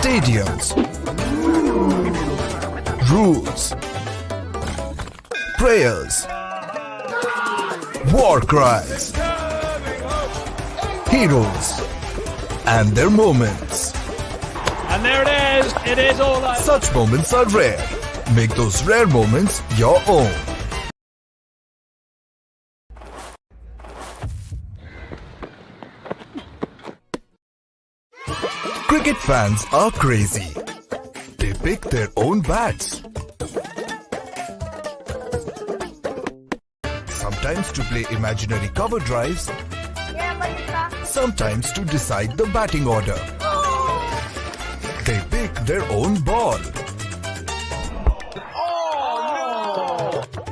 Stadiums, rules, prayers, war cries, heroes, and their moments. And there it is. It is all over. Such moments are rare. Make those rare moments your own. Cricket fans are crazy. They pick their own bats. Sometimes to play imaginary cover drives. Sometimes to decide the batting order. They pick their own ball.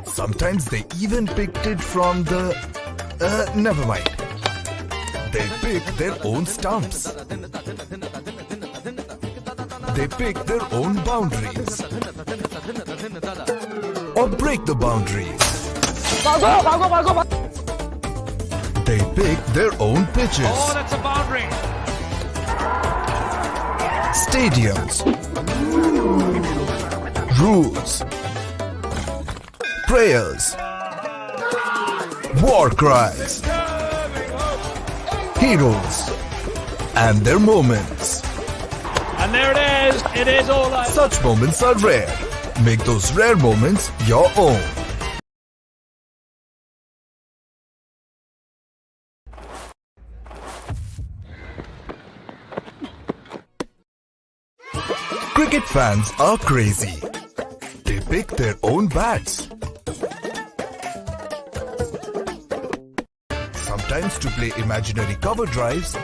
Sometimes they even picked it from the... never mind. They pick their own stumps. They pick their own boundaries. Or break the boundaries. They pick their own pitches. Oh, that's a boundary. Stadiums, rules, prayers, war cries, heroes, and their moments. And there it is. It is all over. Such moments are rare. Make those rare moments your own. Cricket fans are crazy. They pick their own bats. Sometimes to play imaginary cover drives.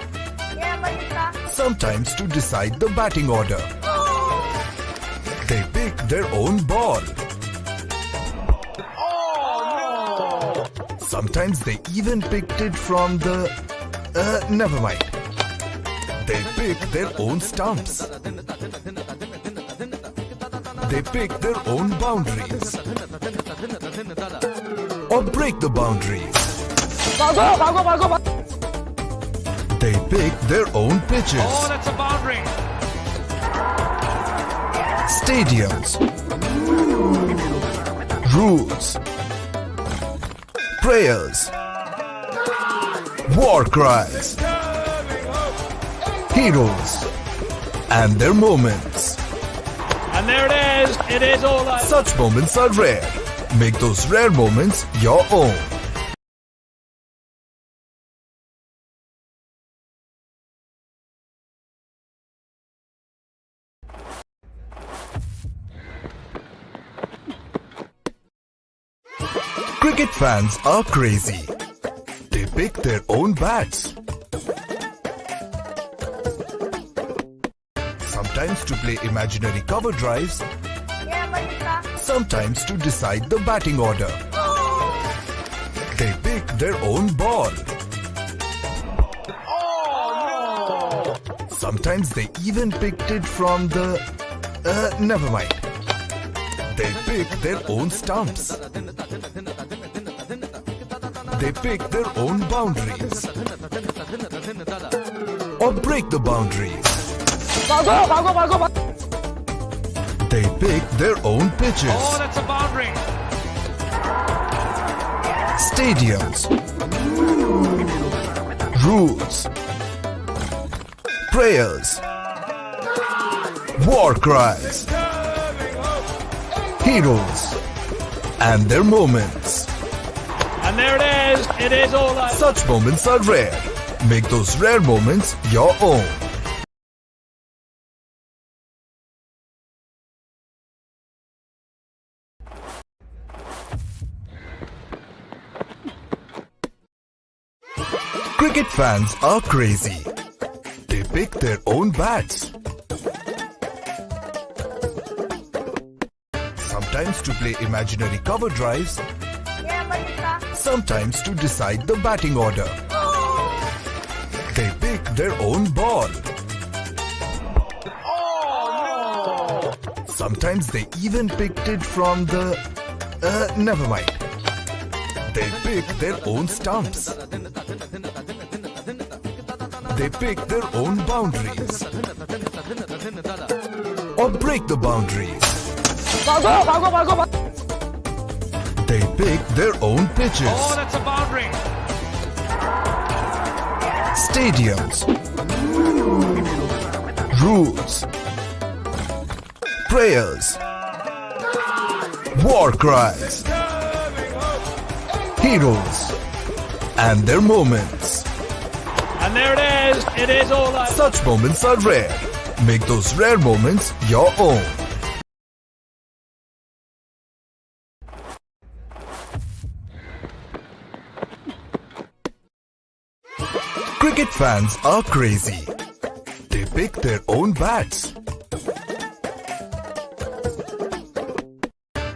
Sometimes to decide the batting order. They pick their own ball. Sometimes they even picked it from the... never mind. They pick their own stumps. They pick their own boundaries. Or break the boundaries. They pick their own pitches. Oh, that's a boundary. Stadiums, rules, prayers, war cries, heroes, and their moments. And there it is. It is all over. Such moments are rare. Make those rare moments your own. Cricket fans are crazy. They pick their own bats. Sometimes to play imaginary cover drives. Sometimes to decide the batting order. They pick their own ball. Sometimes they even picked it from the... never mind. They pick their own stumps. They pick their own boundaries. Or break the boundaries. They pick their own pitches. Oh, that's a boundary. Stadiums, rules, prayers, war cries, heroes, and their moments. And there it is. It is all over. Such moments are rare. Make those rare moments your own. Cricket fans are crazy. They pick their own bats. Sometimes to play imaginary cover drives. Sometimes to decide the batting order. They pick their own ball. Sometimes they even picked it from the... never mind. They pick their own stumps. They pick their own boundaries. or break the boundaries. They pick their own pitches. Oh, that's a boundary. Stadiums, rules, prayers, war cries, heroes, and their moments. And there it is. It is all over. Such moments are rare. Make those rare moments your own. Cricket fans are crazy. They pick their own bats.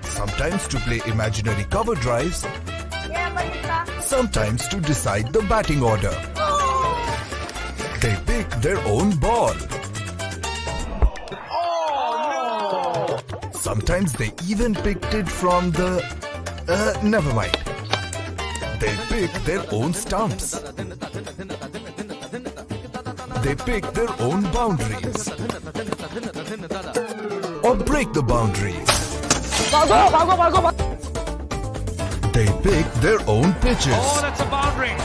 Sometimes to play imaginary cover drives. Sometimes to decide the batting order. They pick their own ball. Sometimes they even picked it from the... never mind. They pick their own stumps. They pick their own boundaries. Or break the boundaries. They pick their own pitches. Oh, that's a boundary.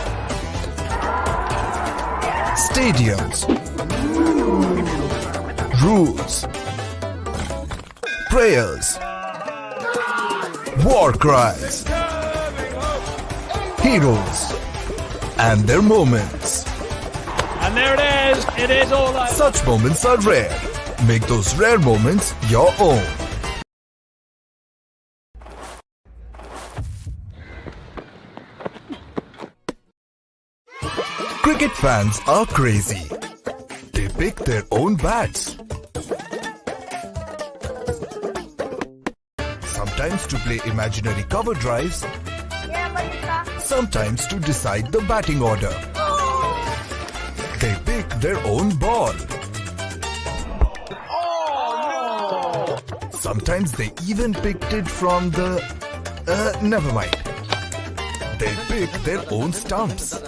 Stadiums, rules, prayers, war cries, heroes, and their moments. And there it is. It is all over. Such moments are rare. Make those rare moments your own. Cricket fans are crazy. They pick their own bats. Sometimes to play imaginary cover drives. Sometimes to decide the batting order. They pick their own ball. Sometimes they even picked it from the... never mind. They pick their own stumps.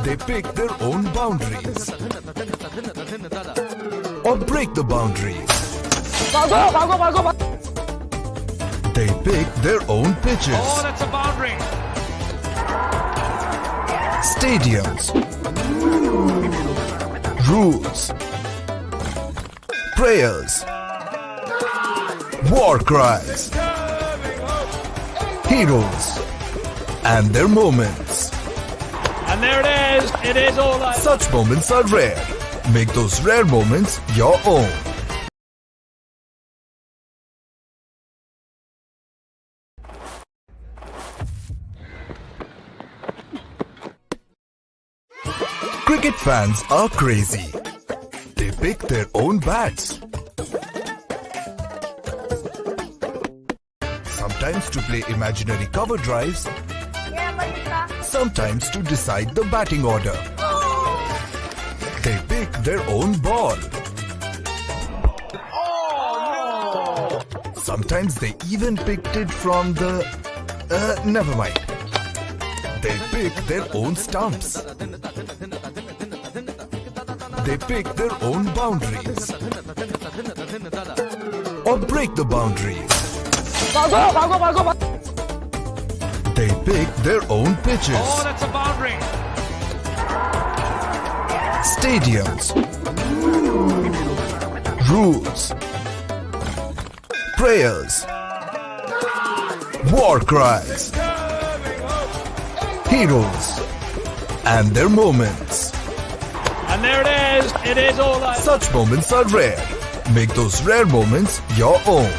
They pick their own boundaries. Or break the boundaries. They pick their own pitches. Oh, that's a boundary. Stadiums, rules, prayers, war cries, heroes, and their moments. And there it is. It is all over. Such moments are rare. Make those rare moments your own. Cricket fans are crazy. They pick their own bats. Sometimes to play imaginary cover drives. Sometimes to decide the batting order. They pick their own ball. Sometimes they even picked it from the... never mind. They pick their own stumps. They pick their own boundaries. Or break the boundaries. They pick their own pitches. Oh, that's a boundary. Stadiums, rules, prayers, war cries, heroes, and their moments. And there it is. It is all over. Such moments are rare. Make those rare moments your own.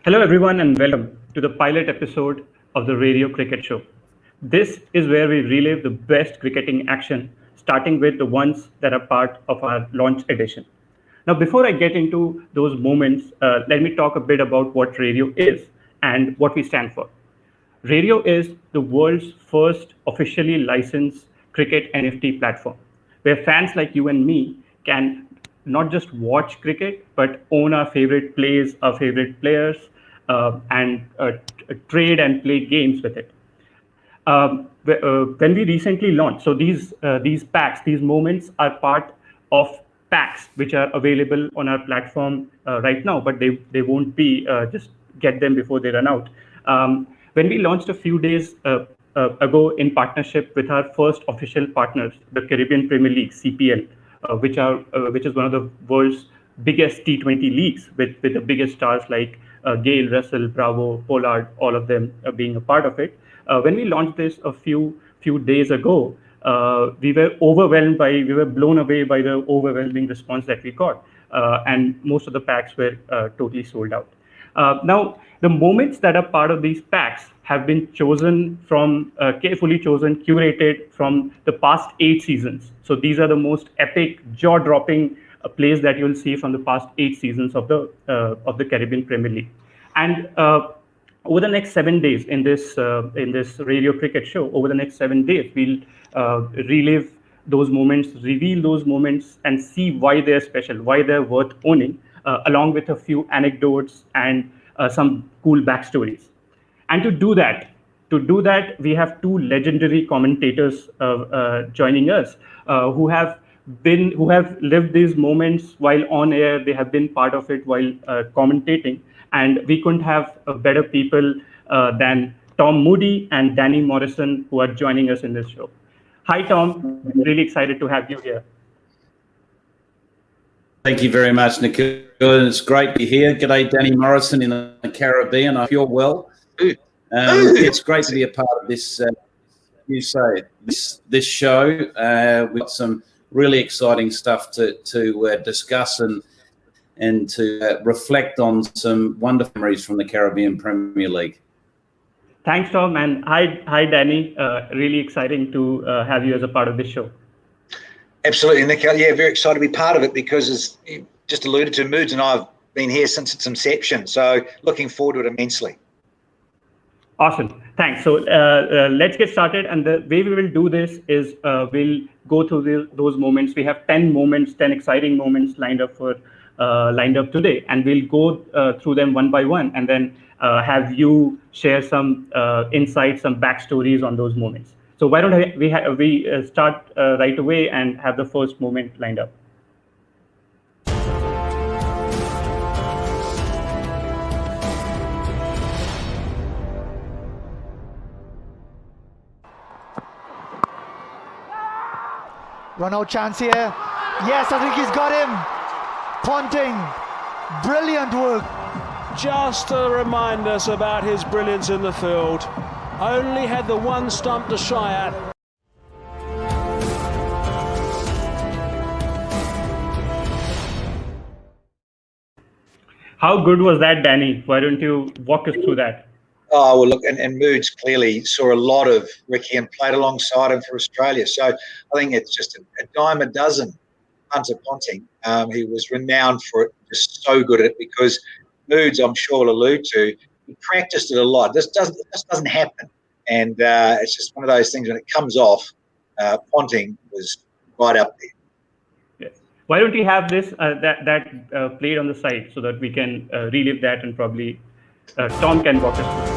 Hello, everyone, and welcome to the pilot episode of the Rario Cricket Show. This is where we relive the best cricketing action, starting with the ones that are part of our launch edition. Now, before I get into those moments, let me talk a bit about what Rario is and what we stand for. Rario is the world's first officially licensed cricket NFT platform, where fans like you and me can not just watch cricket, but own our favorite plays, our favorite players, and trade and play games with it. When we recently launched, so these packs, these moments are part of packs which are available on our platform right now, but they won't be just get them before they run out. When we launched a few days ago in partnership with our first official partners, the Caribbean Premier League (CPL), which is one of the world's biggest T20 leagues with the biggest stars like Gale, Russell, Bravo, Pollard, all of them being a part of it. When we launched this a few days ago, we were blown away by the overwhelming response that we got, and most of the packs were totally sold out. Now, the moments that are part of these packs have been chosen from carefully chosen, curated from the past 8 seasons. So these are the most epic, jaw-dropping plays that you'll see from the past 8 seasons of the Caribbean Premier League. And over the next 7 days in this Rario Cricket Show, over the next 7 days, we'll relive those moments, reveal those moments, and see why they're special, why they're worth owning, along with a few anecdotes and some cool backstories. And to do that, we have 2 legendary commentators joining us who have lived these moments while on air. They have been part of it while commentating, and we couldn't have better people than Tom Moody and Danny Morrison, who are joining us in this show. Hi, Tom. Really excited to have you here. Thank you very much, Nikhil. It's great to be here. G'day, Danny Morrison in the Caribbean. I hope you're well. It's great to be a part of this. This show. We've got some really exciting stuff to discuss and to reflect on some wonderful memories from the Caribbean Premier League. Thanks, Tom, and hi, Danny. Really exciting to have you as a part of this show. Absolutely, Nikhil. Yeah, very excited to be part of it because, as you just alluded to, Moods and I have been here since its inception. So looking forward to it immensely. Awesome. Thanks. So let's get started. And the way we will do this is we'll go through those moments. We have 10 exciting moments lined up today, and we'll go through them one by one, and then have you share some insights, some backstories on those moments. So why don't we start right away and have the first moment lined up. Run out chance here. Yes, I think he's got him. Ponting. Brilliant work. Just to remind us about his brilliance in the field. Only had the one stump to shy at. How good was that, Danny? Why don't you walk us through that? Oh, well, look, and Moods clearly saw a lot of Ricky and played alongside him for Australia. So I think it's just a dime a dozen, Hunter Ponting. He was renowned for it, just so good at it, because Moods, I'm sure, will allude to, he practiced it a lot. This doesn't happen. And it's just one of those things, when it comes off, Ponting was right up there. Yes. Why don't we have this that played on the side so that we can relive that, and probably Tom can walk us through.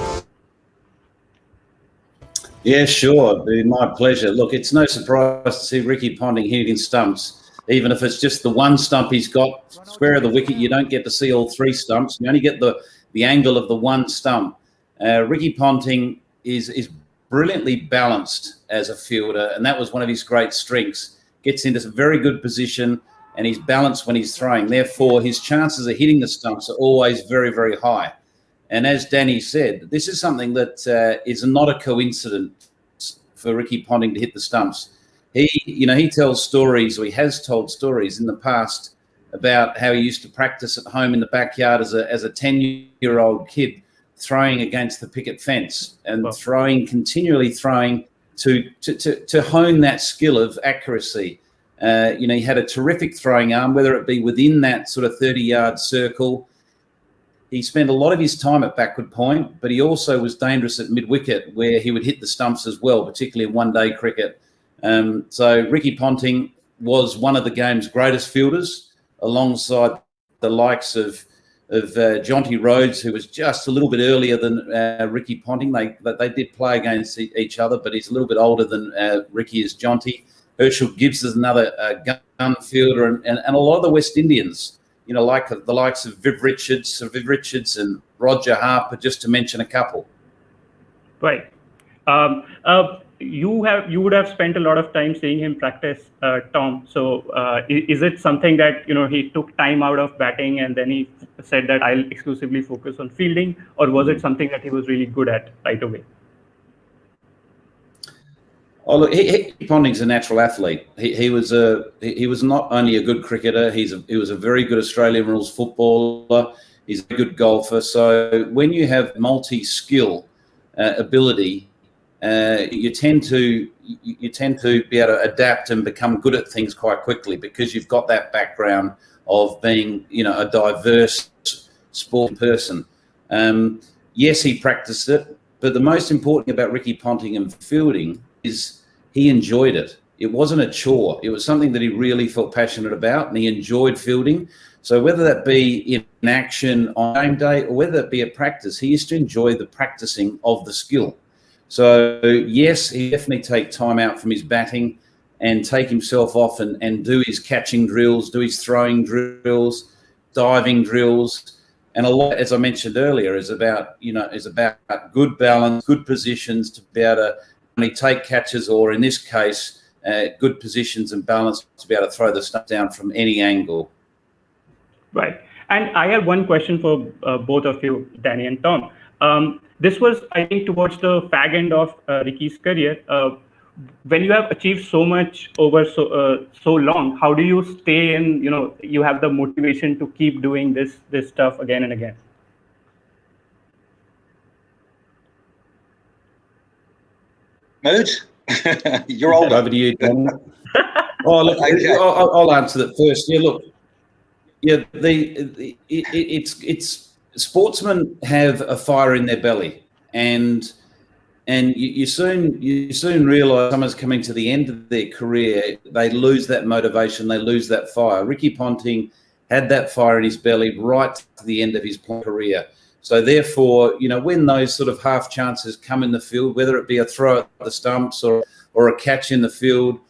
Yeah, sure. It'd be my pleasure. Look, it's no surprise to see Ricky Ponting hitting stumps, even if it's just the one stump he's got square of the wicket. You don't get to see all 3 stumps. You only get the angle of the one stump. Ricky Ponting is brilliantly balanced as a fielder, and that was one of his great strengths. Gets into a very good position, and he's balanced when he's throwing. Therefore, his chances of hitting the stumps are always very, very high. And as Danny said, this is something that is not a coincidence for Ricky Ponting to hit the stumps. He tells stories, or he has told stories in the past about how he used to practice at home in the backyard as a 10-year-old kid, throwing against the picket fence and continually throwing to hone that skill of accuracy. He had a terrific throwing arm, whether it be within that sort of 30-yard circle. He spent a lot of his time at backward point, but he also was dangerous at mid-wicket, where he would hit the stumps as well, particularly in one-day cricket. So Ricky Ponting was one of the game's greatest fielders, alongside the likes of Jonty Rhodes, who was just a little bit earlier than Ricky Ponting. They did play against each other, but he's a little bit older than Ricky is Jonty. Herschel Gibbs is another gun fielder, and a lot of the West Indians, like the likes of Viv Richards and Roger Harper, just to mention a couple. Right. You would have spent a lot of time seeing him practice, Tom. So is it something that he took time out of batting and then he said that I'll exclusively focus on fielding, or was it something that he was really good at right away? Oh, look, Ponting's a natural athlete. He was not only a good cricketer. He was a very good Australian rules footballer. He's a good golfer. So when you have multi-skill ability, you tend to be able to adapt and become good at things quite quickly, because you've got that background of being a diverse sport person. Yes, he practiced it, but the most important thing about Ricky Ponting and fielding is he enjoyed it. It wasn't a chore. It was something that he really felt passionate about, and he enjoyed fielding. So whether that be in action on game day or whether it be at practice, he used to enjoy the practicing of the skill. So yes, he definitely take time out from his batting and take himself off and do his catching drills, do his throwing drills, diving drills. And a lot, as I mentioned earlier, is about good balance, good positions to be able to only take catches, or in this case, good positions and balance to be able to throw the stuff down from any angle. Right. And I have one question for both of you, Danny and Tom. This was, I think, towards the fag end of Ricky's career. When you have achieved so much over so long, how do you stay in, you have the motivation to keep doing this stuff again and again? Mood? You're older. Over to you, Tom. Look, okay. I'll answer that first. Yeah, look. Yeah, it's sportsmen have a fire in their belly, and you soon realise someone's coming to the end of their career. They lose that motivation, they lose that fire. Ricky Ponting had that fire in his belly right to the end of his career. So therefore, when those sort of half chances come in the field, whether it be a throw at the stumps or a catch in the field,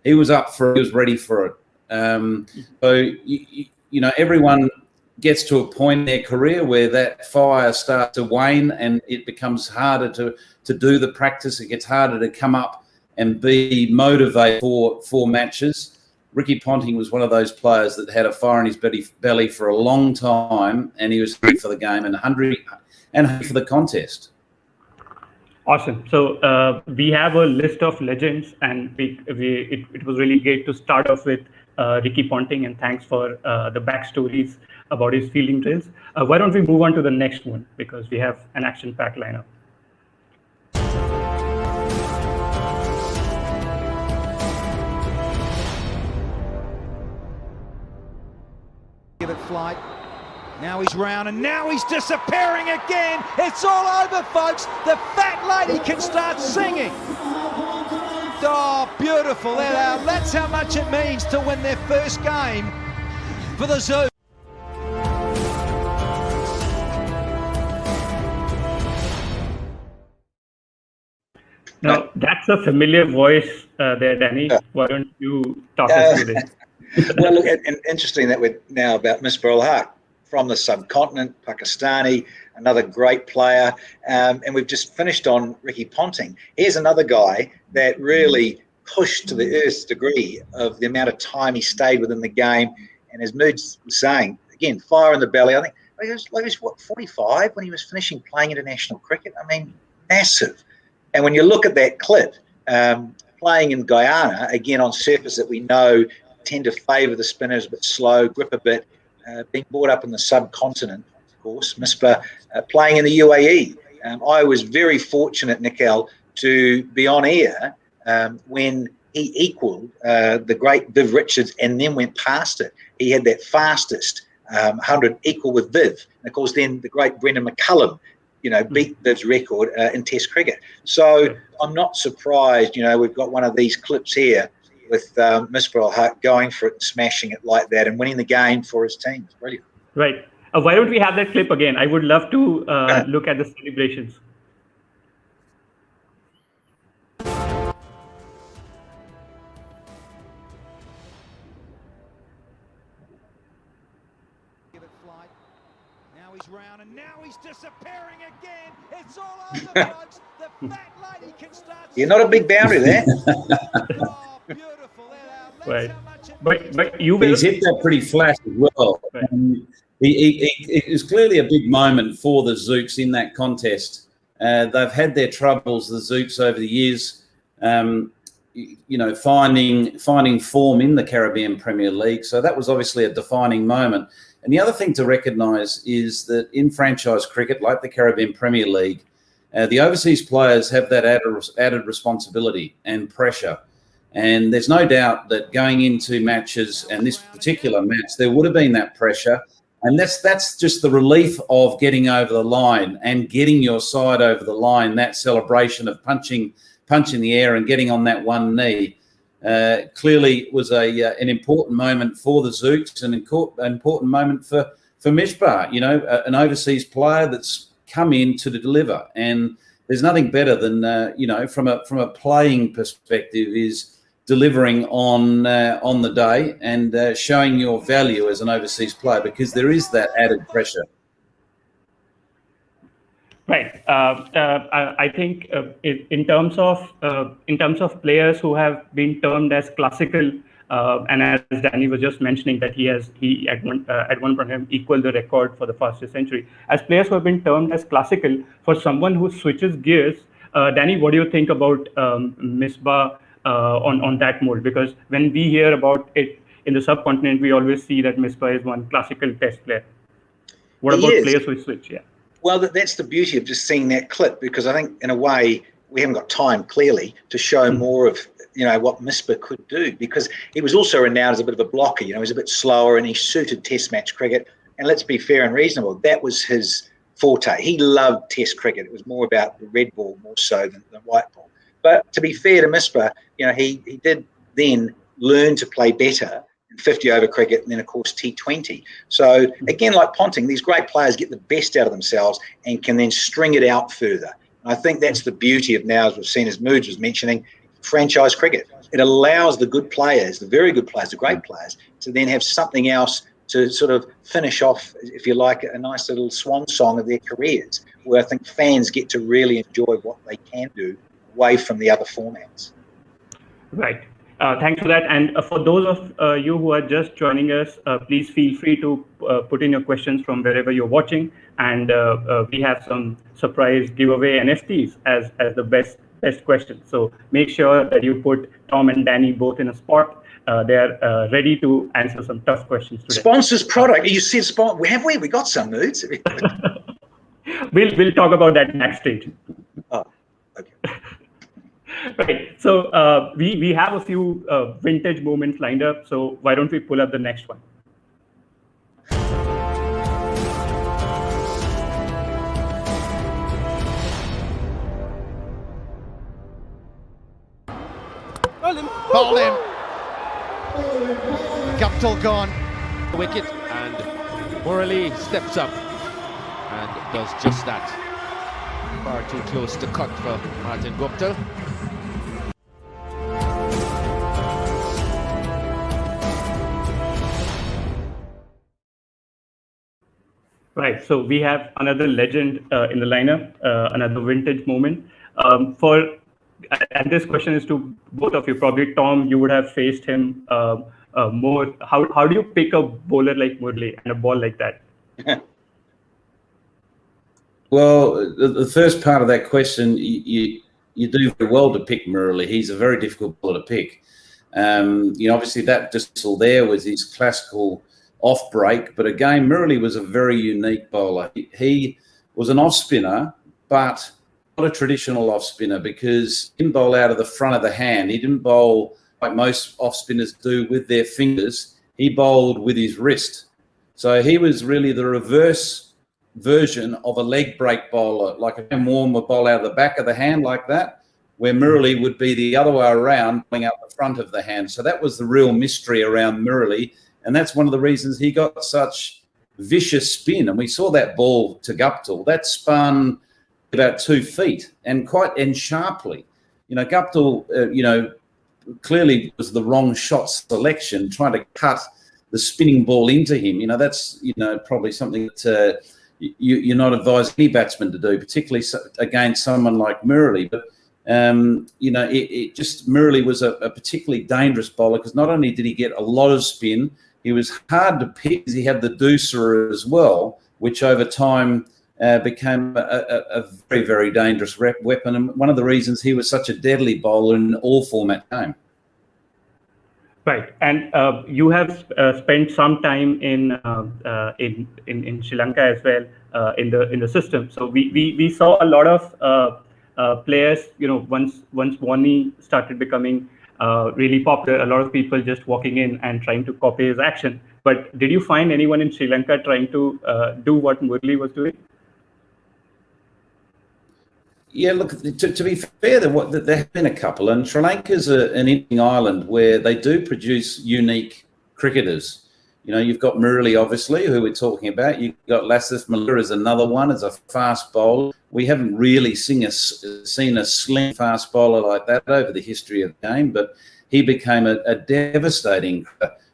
he was up for it. He was ready for it. So everyone gets to a point in their career where that fire starts to wane and it becomes harder to do the practice. It gets harder to come up and be motivated for matches. Ricky Ponting was one of those players that had a fire in his belly for a long time, and he was hungry for the game and hungry for the contest. Awesome. So we have a list of legends, and it was really great to start off with Ricky Ponting, and thanks for the backstories about his fielding drills. Why don't we move on to the next one, because we have an action-packed lineup. Give it flight. Now he's round, and now he's disappearing again. It's all over, folks. The fat lady can start singing. Oh, beautiful. That's how much it means to win their first game for the Zoo. Now, that's a familiar voice there, Danny. Yeah. Why don't you talk us through this? Well, look, and interesting that we're now about Misbah ul Haq, from the subcontinent, Pakistani, another great player. And we've just finished on Ricky Ponting. Here's another guy that really pushed to the earth's degree of the amount of time he stayed within the game. And as Mood was saying, again, fire in the belly. I think he was 45 when he was finishing playing international cricket? I mean, massive. And when you look at that clip, playing in Guyana, again on surface that we know tend to favour the spinners, a bit slow, grip a bit. Being brought up in the subcontinent, of course, Misbah playing in the UAE. I was very fortunate, Nikel, to be on air when he equalled the great Viv Richards and then went past it. He had that fastest 100 equal with Viv. And of course, then the great Brendan McCullum, beat Viv's record in Test cricket. So I'm not surprised, we've got one of these clips here with Misbah going for it and smashing it like that and winning the game for his team. It's brilliant. Right. Why don't we have that clip again? I would love to look at the celebrations. Now he's round and now he's disappearing again. It's all over, folks. The fat lady can start. You're not a big boundary there. Oh, beautiful. Right. But you will. He's hit that pretty flat as well. Right. It was clearly a big moment for the Zooks in that contest. They've had their troubles, the Zooks, over the years. Finding form in the Caribbean Premier League. So that was obviously a defining moment. And the other thing to recognise is that in franchise cricket, like the Caribbean Premier League, the overseas players have that added responsibility and pressure. And there's no doubt that going into matches, and this particular match, there would have been that pressure. And that's just the relief of getting over the line and getting your side over the line, that celebration of punching the air and getting on that one knee. Clearly was an important moment for the Zooks, an important moment for Misbah, an overseas player that's come in to deliver. And there's nothing better than, from a playing perspective, is delivering on the day and showing your value as an overseas player, because there is that added pressure. Right. I think in terms of players who have been termed as classical, and as Danny was just mentioning that he at one point equaled the record for the fastest century. As players who have been termed as classical, for someone who switches gears, Danny, what do you think about Misbah on that mold? Because when we hear about it in the subcontinent, we always see that Misbah is one classical test player. What about players who switch? Yeah. Well, that's the beauty of just seeing that clip, because I think in a way we haven't got time clearly to show more of what Misbah could do, because he was also renowned as a bit of a blocker. He was a bit slower and he suited Test match cricket. And let's be fair and reasonable, that was his forte. He loved Test cricket. It was more about the red ball more so than the white ball. But to be fair to Misbah, he did then learn to play better in 50-over cricket and then, of course, T20. So, again, like Ponting, these great players get the best out of themselves and can then string it out further. And I think that's the beauty of now, as we've seen, as Moody was mentioning, franchise cricket. It allows the good players, the very good players, the great players, to then have something else to sort of finish off, if you like, a nice little swan song of their careers, where I think fans get to really enjoy what they can do away from the other formats. Right. Thanks for that. And for those of you who are just joining us, please feel free to put in your questions from wherever you're watching. And we have some surprise giveaway NFTs as the best questions. So make sure that you put Tom and Danny both in a spot. They're ready to answer some tough questions today. Sponsors product. You said sponsor. Have we? We got some moods. We'll talk about that backstage. Oh, okay. Right. So we have a few vintage moments lined up. So why don't we pull up the next one? Bowled him. Guptill gone. Wicket, and Morley steps up and does just that. Far too close to cut for Martin Guptill. Right, so we have another legend in the lineup, another vintage moment. And this question is to both of you. Probably Tom, you would have faced him more. How do you pick a bowler like Murli and a ball like that? Well, the first part of that question, you do very well to pick Murli. He's a very difficult bowler to pick. Obviously that dismissal there was his classical off break, but again, Murali was a very unique bowler. He was an off spinner, but not a traditional off spinner, because he didn't bowl out of the front of the hand. He didn't bowl like most off spinners do with their fingers. He bowled with his wrist. So he was really the reverse version of a leg break bowler, like a Van Warren would bowl out of the back of the hand like that, where Murali would be the other way around, bowling out the front of the hand. So that was the real mystery around Murali, and that's one of the reasons he got such vicious spin. And we saw that ball to Guptill, that spun about 2 feet and sharply. Guptill, clearly was the wrong shot selection, trying to cut the spinning ball into him. That's probably something that you're not advised any batsman to do, particularly against someone like Murali. But Murali was a particularly dangerous bowler, because not only did he get a lot of spin, he was hard to pick because he had the deucer as well, which over time became a very, very dangerous weapon, and one of the reasons he was such a deadly bowler in all format game. Right, and you have spent some time in Sri Lanka as well, in the system. So we saw a lot of players. Once S1E started becoming really popular, a lot of people just walking in and trying to copy his action. But did you find anyone in Sri Lanka trying to do what Murali was doing? Yeah, look, to be fair, there have been a couple, and Sri Lanka's an interesting island where they do produce unique cricketers. You've got Murali, obviously, who we're talking about. You've got Lasith Malira as another one, as a fast bowler. We haven't really seen a slim fast bowler like that over the history of the game, but he became a devastating,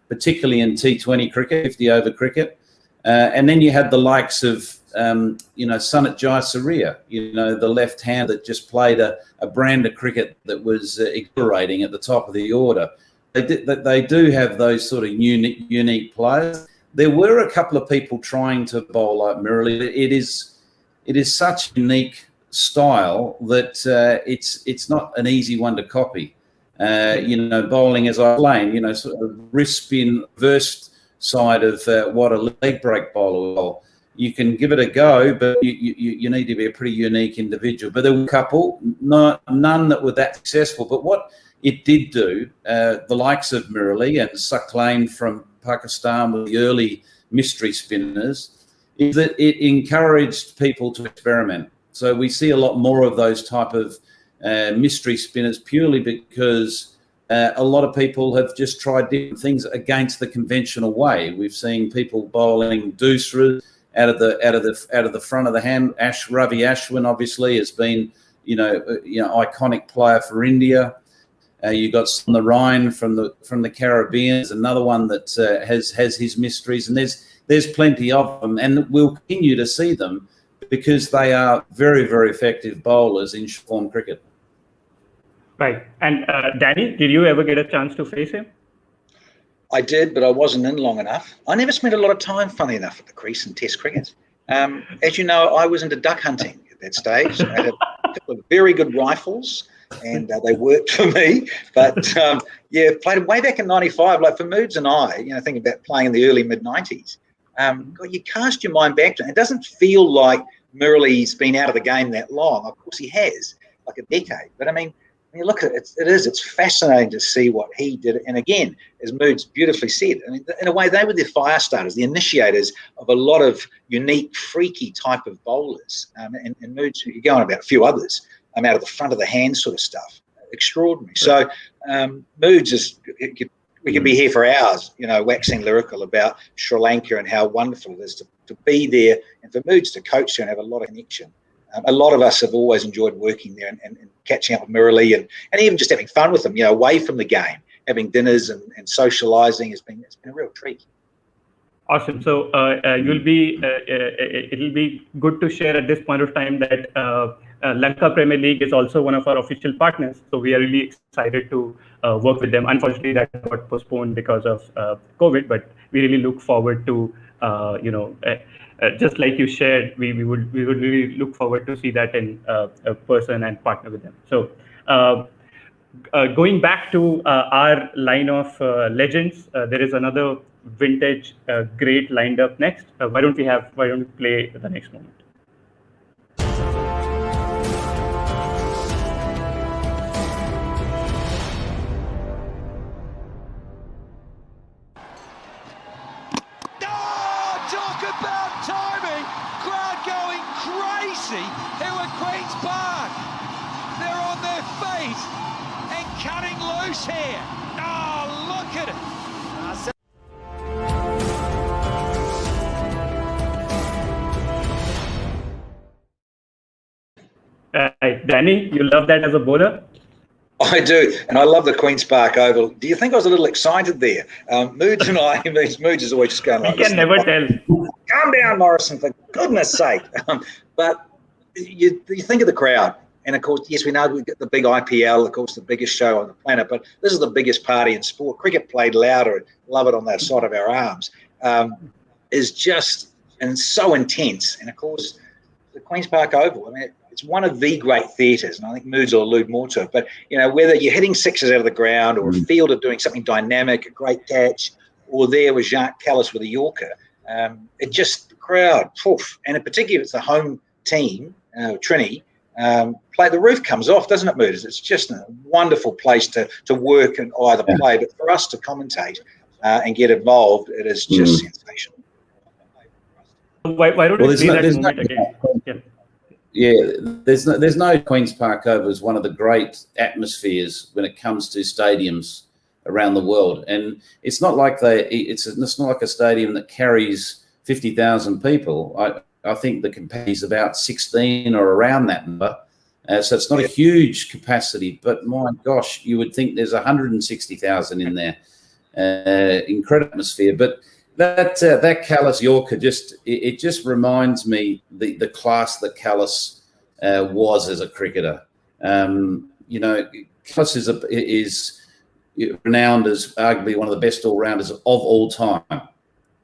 particularly in T20 cricket, 50-over cricket. And then you had the likes of Sunit Jayasuriya, the left hand that just played a brand of cricket that was exhilarating at the top of the order. They do have those sort of unique players. There were a couple of people trying to bowl like Murali. It is such a unique style that it's not an easy one to copy. Bowling as I explained, sort of wrist spin, reversed side of what a leg break bowler will bowl. You can give it a go, but you need to be a pretty unique individual. But there were a couple, none that were that successful. But what it did do, the likes of Murali and Suklain from Pakistan with the early mystery spinners, is that it encouraged people to experiment. So we see a lot more of those type of mystery spinners, purely because a lot of people have just tried different things against the conventional way. We've seen people bowling deuceras out of the front of the hand. Ravi Ashwin obviously has been, iconic player for India. You got Narayan from the Caribbean is another one that has his mysteries, and there's plenty of them, and we'll continue to see them because they are very, very effective bowlers in form cricket. Right. And Danny, did you ever get a chance to face him? I did, but I wasn't in long enough. I never spent a lot of time, funny enough, at the crease in Test cricket. As you know, I was into duck hunting at that stage. I had a couple of very good rifles, and they worked for me. But played way back in '95. Like for Moods and I, thinking about playing in the early mid-'90s. You cast your mind back to it. It doesn't feel like Murali's been out of the game that long. Of course, he has, like a decade. But I mean, when you look at it, it's fascinating to see what he did. And again, as Moods beautifully said, I mean, in a way, they were the fire starters, the initiators of a lot of unique, freaky type of bowlers. And Moods, you could go on about a few others, out of the front of the hand sort of stuff. Extraordinary. So Moods is, we could be here for hours, waxing lyrical about Sri Lanka and how wonderful it is to be there, and for Moods to coach there and have a lot of connection. A lot of us have always enjoyed working there and catching up with Murali and even just having fun with them, away from the game, having dinners and socialising it's been a real treat. Awesome. So it'll be good to share at this point of time that Lanka Premier League is also one of our official partners. So we are really excited to work with them. Unfortunately, that got postponed because of COVID, but we really look forward to just like you shared, we would really look forward to see that in person and partner with them. So Going back to our line of legends, there is another vintage great lined up next. Why don't we play the next moment? Talk about timing! Crowd going crazy here at Queen's Park. They're on their feet and cutting loose here. Oh, look at it! Danny, you love that as a bowler? I do, and I love the Queen's Park Oval. Do you think I was a little excited there? Moods and I, Moods is always just going like, You can never tell. calm down, Morrison, for goodness sake. But you think of the crowd, and of course, yes, we know we've got the big IPL, of course, the biggest show on the planet, but this is the biggest party in sport. Cricket played louder, love it on that side of our arms, is just, and so intense. And of course, the Queen's Park Oval, I mean, it's one of the great theatres, and I think Moods will allude more to it. But, you know, whether you're hitting sixes out of the ground or a fielder doing something dynamic, a great catch, or there was Jacques Kallis with a Yorker, it just, the crowd, poof, and in particular, it's the home team, Trini, the roof comes off, doesn't it, Moods? It's just a wonderful place to work and either play, but for us to commentate and get involved, it is just sensational. Why don't we see that moment again? Yeah, there's no Queen's Park Oval as one of the great atmospheres when it comes to stadiums around the world, and it's not like it's not like a stadium that carries 50,000 people. I think the capacity is about 16 or around that number, so it's not a huge capacity. But my gosh, you would think there's 160,000 in there. Incredible atmosphere, but. That Kallis Yorker just reminds me the class that Kallis was as a cricketer. You know, Kallis is renowned as arguably one of the best all-rounders of all time.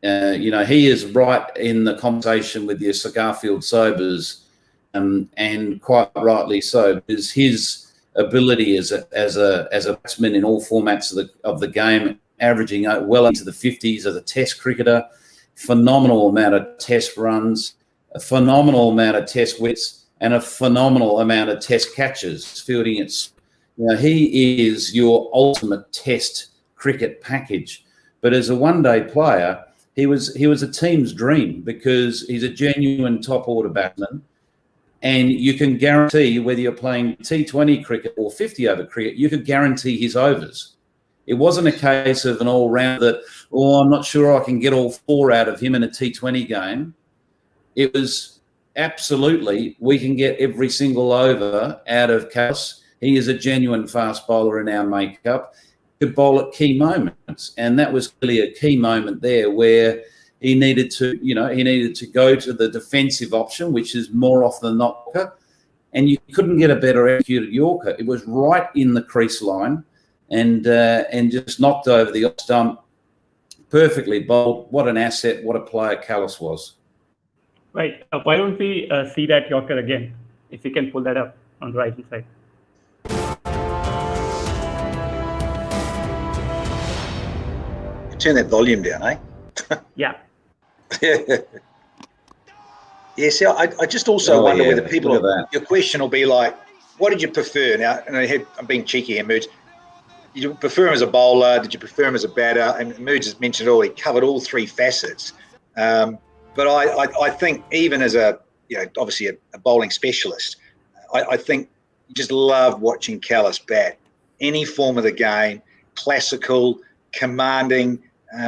You know, he is right in the conversation with your Sir Garfield Sobers, and quite rightly so, because his ability as a batsman in all formats of the game, averaging well into the 50s as a test cricketer, phenomenal amount of test runs, a phenomenal amount of test wits, and a phenomenal amount of test catches, fielding its, you know, he is your ultimate test cricket package. But as a one-day player, he was a team's dream because he's a genuine top order batsman, and you can guarantee whether you're playing T20 cricket or 50 over cricket, you can guarantee his overs. It wasn't a case of an all-round that, I'm not sure I can get all four out of him in a T20 game. It was absolutely, we can get every single over out of Kallis. He is a genuine fast bowler in our makeup. He could bowl at key moments, and that was really a key moment there where he needed to go to the defensive option, which is more often than not Yorker, and you couldn't get a better executed Yorker. It was right in the crease line. And just knocked over the off stump, perfectly bowled. What an asset! What a player Kallis was. Right. Why don't we see that Yorker again? If you can pull that up on the right hand side. Turn that volume down, eh? Yeah. Yeah. See, I just also wonder whether people. Your question will be like, "What did you prefer?" Now, and I'm being cheeky here, Moods. Did you prefer him as a bowler? Did you prefer him as a batter? And Moods has mentioned he covered all three facets. But I think even as obviously a bowling specialist, I think you just love watching Kallis bat. Any form of the game, classical, commanding.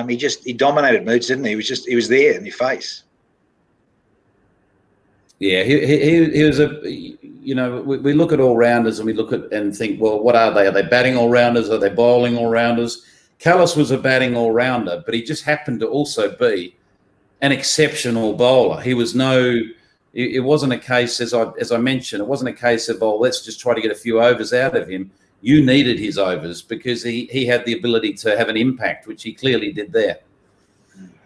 He dominated Moods, didn't he? He was there in your face. Yeah, he was we look at all-rounders and we look at and think, well, what are they? Are they batting all-rounders? Are they bowling all-rounders? Kallis was a batting all-rounder, but he just happened to also be an exceptional bowler. It wasn't a case, as I mentioned, it wasn't a case of, let's just try to get a few overs out of him. You needed his overs because he had the ability to have an impact, which he clearly did there.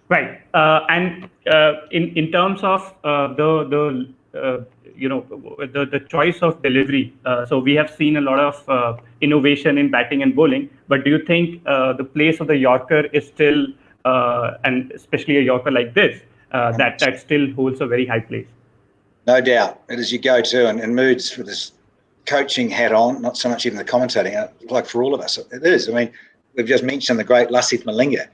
Right, and in terms of the choice of delivery. So we have seen a lot of innovation in batting and bowling, but do you think the place of the Yorker is still, and especially a Yorker like this, that still holds a very high place? No doubt. It is your go-to, and Moods with his coaching hat on, not so much even the commentating, like for all of us. It is. I mean, we've just mentioned the great Lasith Malinga.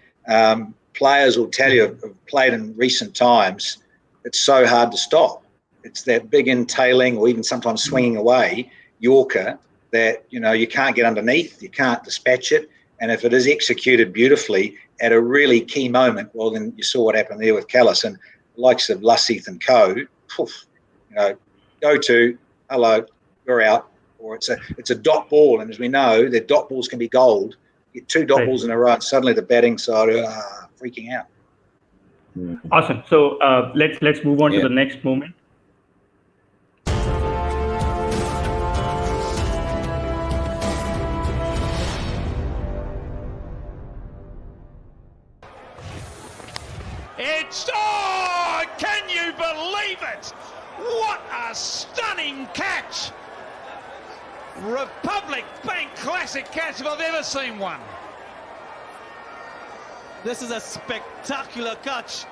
Players will tell you, have played in recent times, it's so hard to stop. It's that big entailing or even sometimes swinging away Yorker that, you can't get underneath, you can't dispatch it. And if it is executed beautifully at a really key moment, well, then you saw what happened there with Callis and the likes of Lasith and co. Go to, hello, you're out. Or it's a dot ball. And as we know, the dot balls can be gold. You get 2 dot balls in a row and suddenly the batting side are freaking out. Awesome. So let's move on to the next moment. Can you believe it? What a stunning catch! Republic Bank classic catch if I've ever seen one. This is a spectacular catch.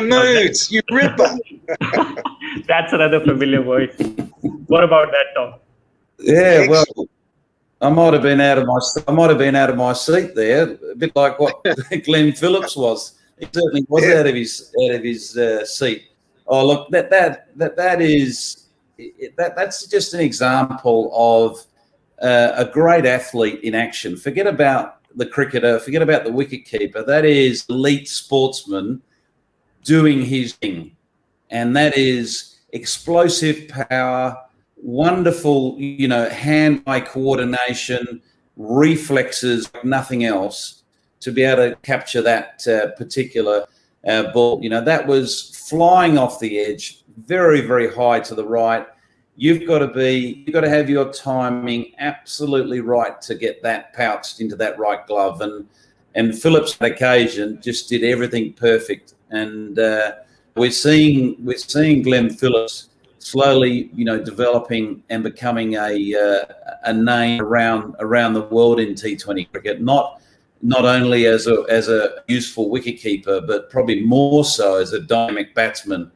Moods, you ripper. That's another familiar voice. What about that, Tom? Yeah, well, I might have been out of my seat there, a bit like what Glenn Phillips was. He certainly was out of his seat. Oh, look, that's just an example of a great athlete in action. Forget about the cricketer, forget about the wicketkeeper. That is elite sportsman doing his thing, and that is explosive power, wonderful, hand-eye coordination, reflexes, like nothing else, to be able to capture that particular ball. That was flying off the edge, very, very high to the right. You've got to have your timing absolutely right to get that pouched into that right glove. And Phillips, on occasion, just did everything perfect. And we're seeing Glenn Phillips slowly, developing and becoming a name around the world in T20 cricket. Not only as a useful wicketkeeper, but probably more so as a dynamic batsman.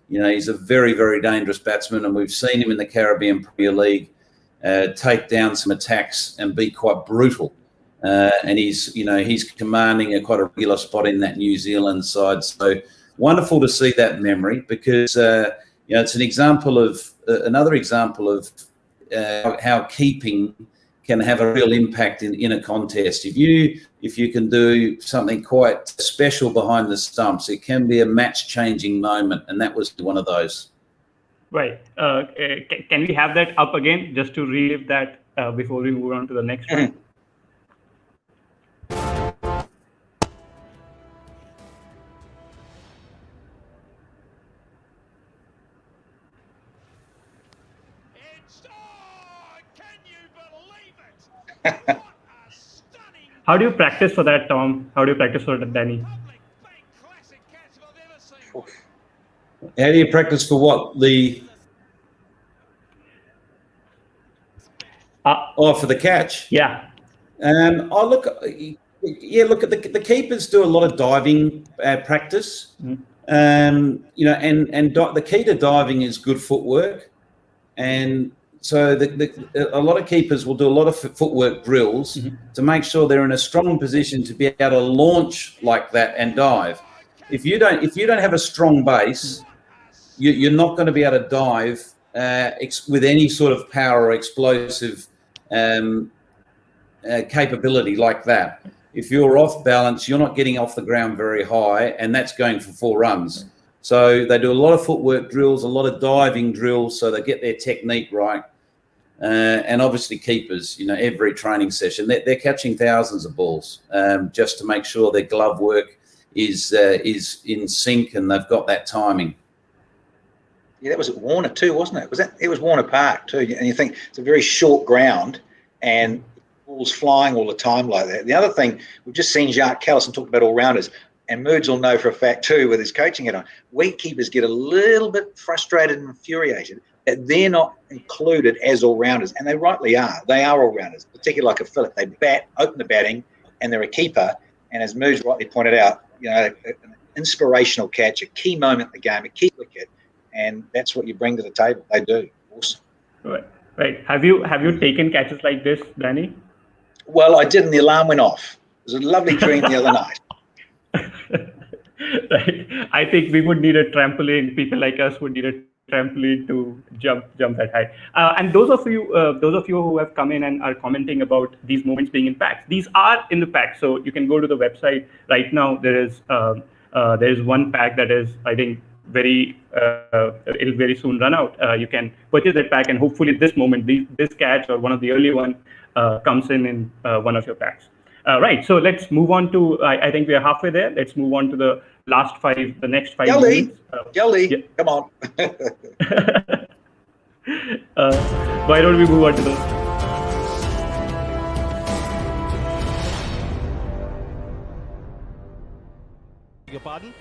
He's a very, very dangerous batsman, and we've seen him in the Caribbean Premier League take down some attacks and be quite brutal. And he's commanding quite a regular spot in that New Zealand side. So wonderful to see that memory, because it's another example of how keeping can have a real impact in a contest. If you can do something quite special behind the stumps, it can be a match-changing moment, and that was one of those. Right. Can we have that up again, just to relive that before we move on to the next one? How do you practice for that, Tom? How do you practice for that, Danny? How do you practice for what? For the catch? Yeah. Look at the keepers do a lot of diving practice. And the key to diving is good footwork. And so a lot of keepers will do a lot of footwork drills to make sure they're in a strong position to be able to launch like that and dive. If you don't have a strong base, you're not going to be able to dive with any sort of power or explosive capability like that. If you're off balance, you're not getting off the ground very high, and that's going for 4 runs. So they do a lot of footwork drills, a lot of diving drills, so they get their technique right. And obviously keepers, every training session, they're catching thousands of balls just to make sure their glove work is in sync and they've got that timing. Yeah, that was at Warner too, wasn't it? It was Warner Park too. And you think it's a very short ground, and balls flying all the time like that. The other thing, we've just seen Jacques Callison talk about all-rounders, and Moods will know for a fact too with his coaching hat on. Wicketkeepers get a little bit frustrated and infuriated that they're not included as all-rounders, and they rightly are. They are all-rounders, particularly like a Phillip. They open the batting, and they're a keeper. And as Moods rightly pointed out, an inspirational catch, a key moment in the game, a key wicket, and that's what you bring to the table. They do. Awesome. Right. Have you taken catches like this, Danny? Well, I did, and the alarm went off. It was a lovely dream the other night. Right. I think we would need a trampoline. People like us would need a trampoline to jump that high. And those of you who have come in and are commenting about these moments being in packs, these are in the pack. So you can go to the website right now. There is one pack that is, I think, it'll very soon run out. You can purchase that pack, and hopefully this moment, this catch or one of the early one comes in one of your packs. Right. So let's move on to. I think we are halfway there. Let's move on to the last five. The next 5 moments. Yeah. Come on. Why don't we move on to the? Your pardon?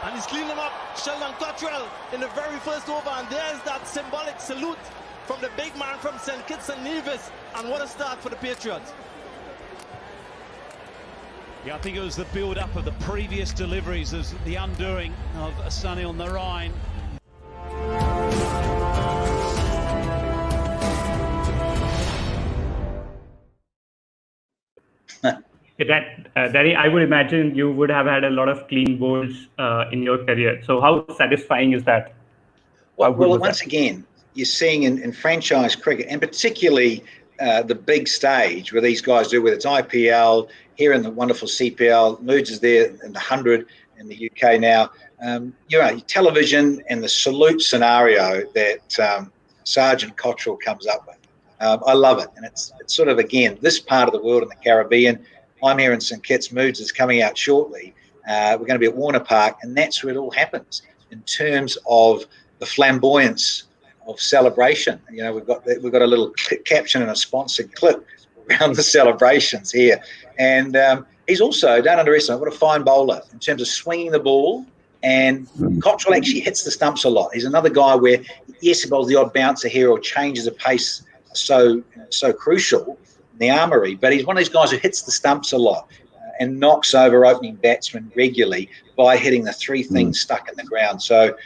And he's cleaning them up, Sheldon Cottrell in the very first over, and there's that symbolic salute from the big man from St. Kitts and Nevis, and what a start for the Patriots. Yeah, I think it was the build-up of the previous deliveries, as the undoing of Sunil Narine. Danny, I would imagine you would have had a lot of clean bowls in your career. So how satisfying is that? Well, once again, you're seeing in franchise cricket, and particularly the big stage where these guys do, whether it's IPL, here in the wonderful CPL, Moods is there in the 100 in the UK now. Your television and the salute scenario that Sergeant Cottrell comes up with. I love it. And it's sort of, again, this part of the world in the Caribbean. I'm here in St. Kitts. Moods is coming out shortly. We're going to be at Warner Park, and that's where it all happens in terms of the flamboyance of celebration. We've got a little caption and a sponsored clip around the celebrations here. And he's also, don't underestimate, what a fine bowler in terms of swinging the ball. And Cottrell actually hits the stumps a lot. He's another guy where, yes, he bowls the odd bouncer here or changes of pace, so crucial in the armoury. But he's one of these guys who hits the stumps a lot and knocks over opening batsmen regularly by hitting the three things stuck in the ground. So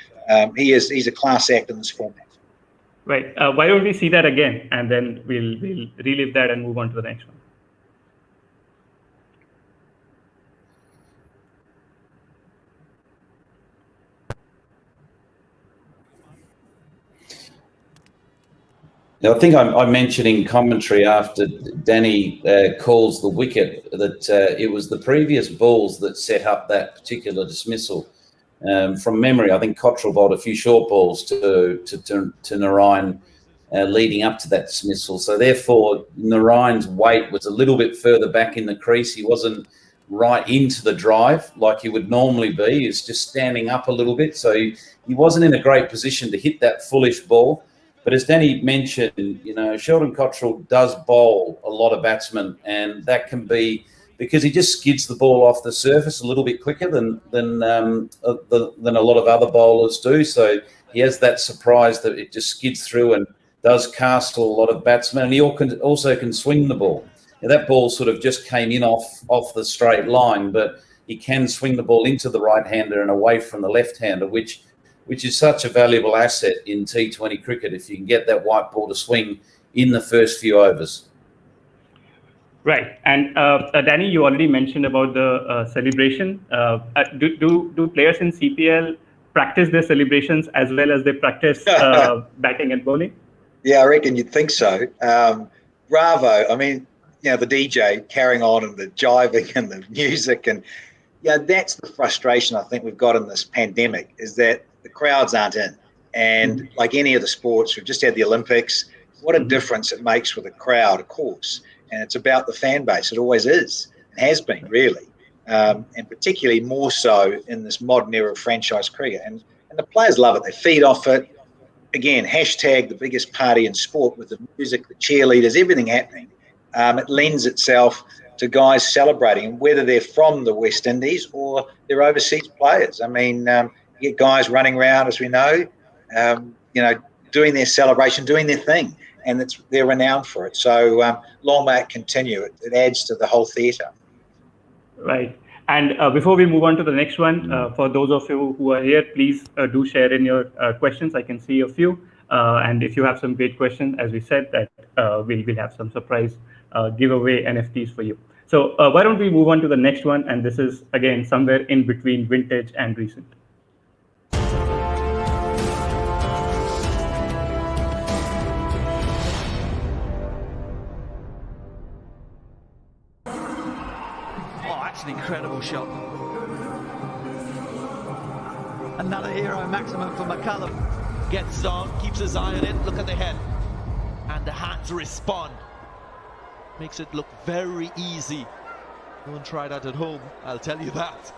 he's a class act in this format. Right. Why don't we see that again, and then we'll relive that and move on to the next one. Now, I think I mentioned in commentary after Danny calls the wicket that it was the previous balls that set up that particular dismissal. From memory, I think Cottrell bowled a few short balls to Narine leading up to that dismissal. So therefore, Narine's weight was a little bit further back in the crease. He wasn't right into the drive like he would normally be. He was just standing up a little bit. So he wasn't in a great position to hit that foolish ball. But as Danny mentioned, Sheldon Cottrell does bowl a lot of batsmen, and that can be because he just skids the ball off the surface a little bit quicker than a lot of other bowlers do. So he has that surprise that it just skids through and does castle a lot of batsmen. And he also can swing the ball. Now, that ball sort of just came in off the straight line, but he can swing the ball into the right-hander and away from the left-hander, which is such a valuable asset in T20 cricket if you can get that white ball to swing in the first few overs. Right. And Danny, you already mentioned about the celebration. Do players in CPL practice their celebrations as well as they practice batting and bowling? Yeah, I reckon you'd think so. Bravo. I mean, the DJ carrying on and the jiving and the music. And that's the frustration I think we've got in this pandemic, is that the crowds aren't in. And like any of the sports, we've just had the Olympics. What a difference it makes with a crowd, of course. And it's about the fan base. It always is. It has been, really. And particularly more so in this modern era of franchise cricket. And the players love it. They feed off it. again, hashtag the biggest party in sport with the music, the cheerleaders, everything happening. It lends itself to guys celebrating, whether they're from the West Indies or they're overseas players. I mean, you get guys running around, as we know, doing their celebration, doing their thing, and they're renowned for it. So long may it continue. It adds to the whole theatre. Right. And before we move on to the next one, for those of you who are here, please do share in your questions. I can see a few. And if you have some great questions, as we said, that we'll have some surprise giveaway NFTs for you. So why don't we move on to the next one? And this is, again, somewhere in between vintage and recent. An incredible shot. Another hero maximum for McCullum. Gets on, keeps his eye on it. Look at the head. And the hands respond. Makes it look very easy. Don't try that at home, I'll tell you that.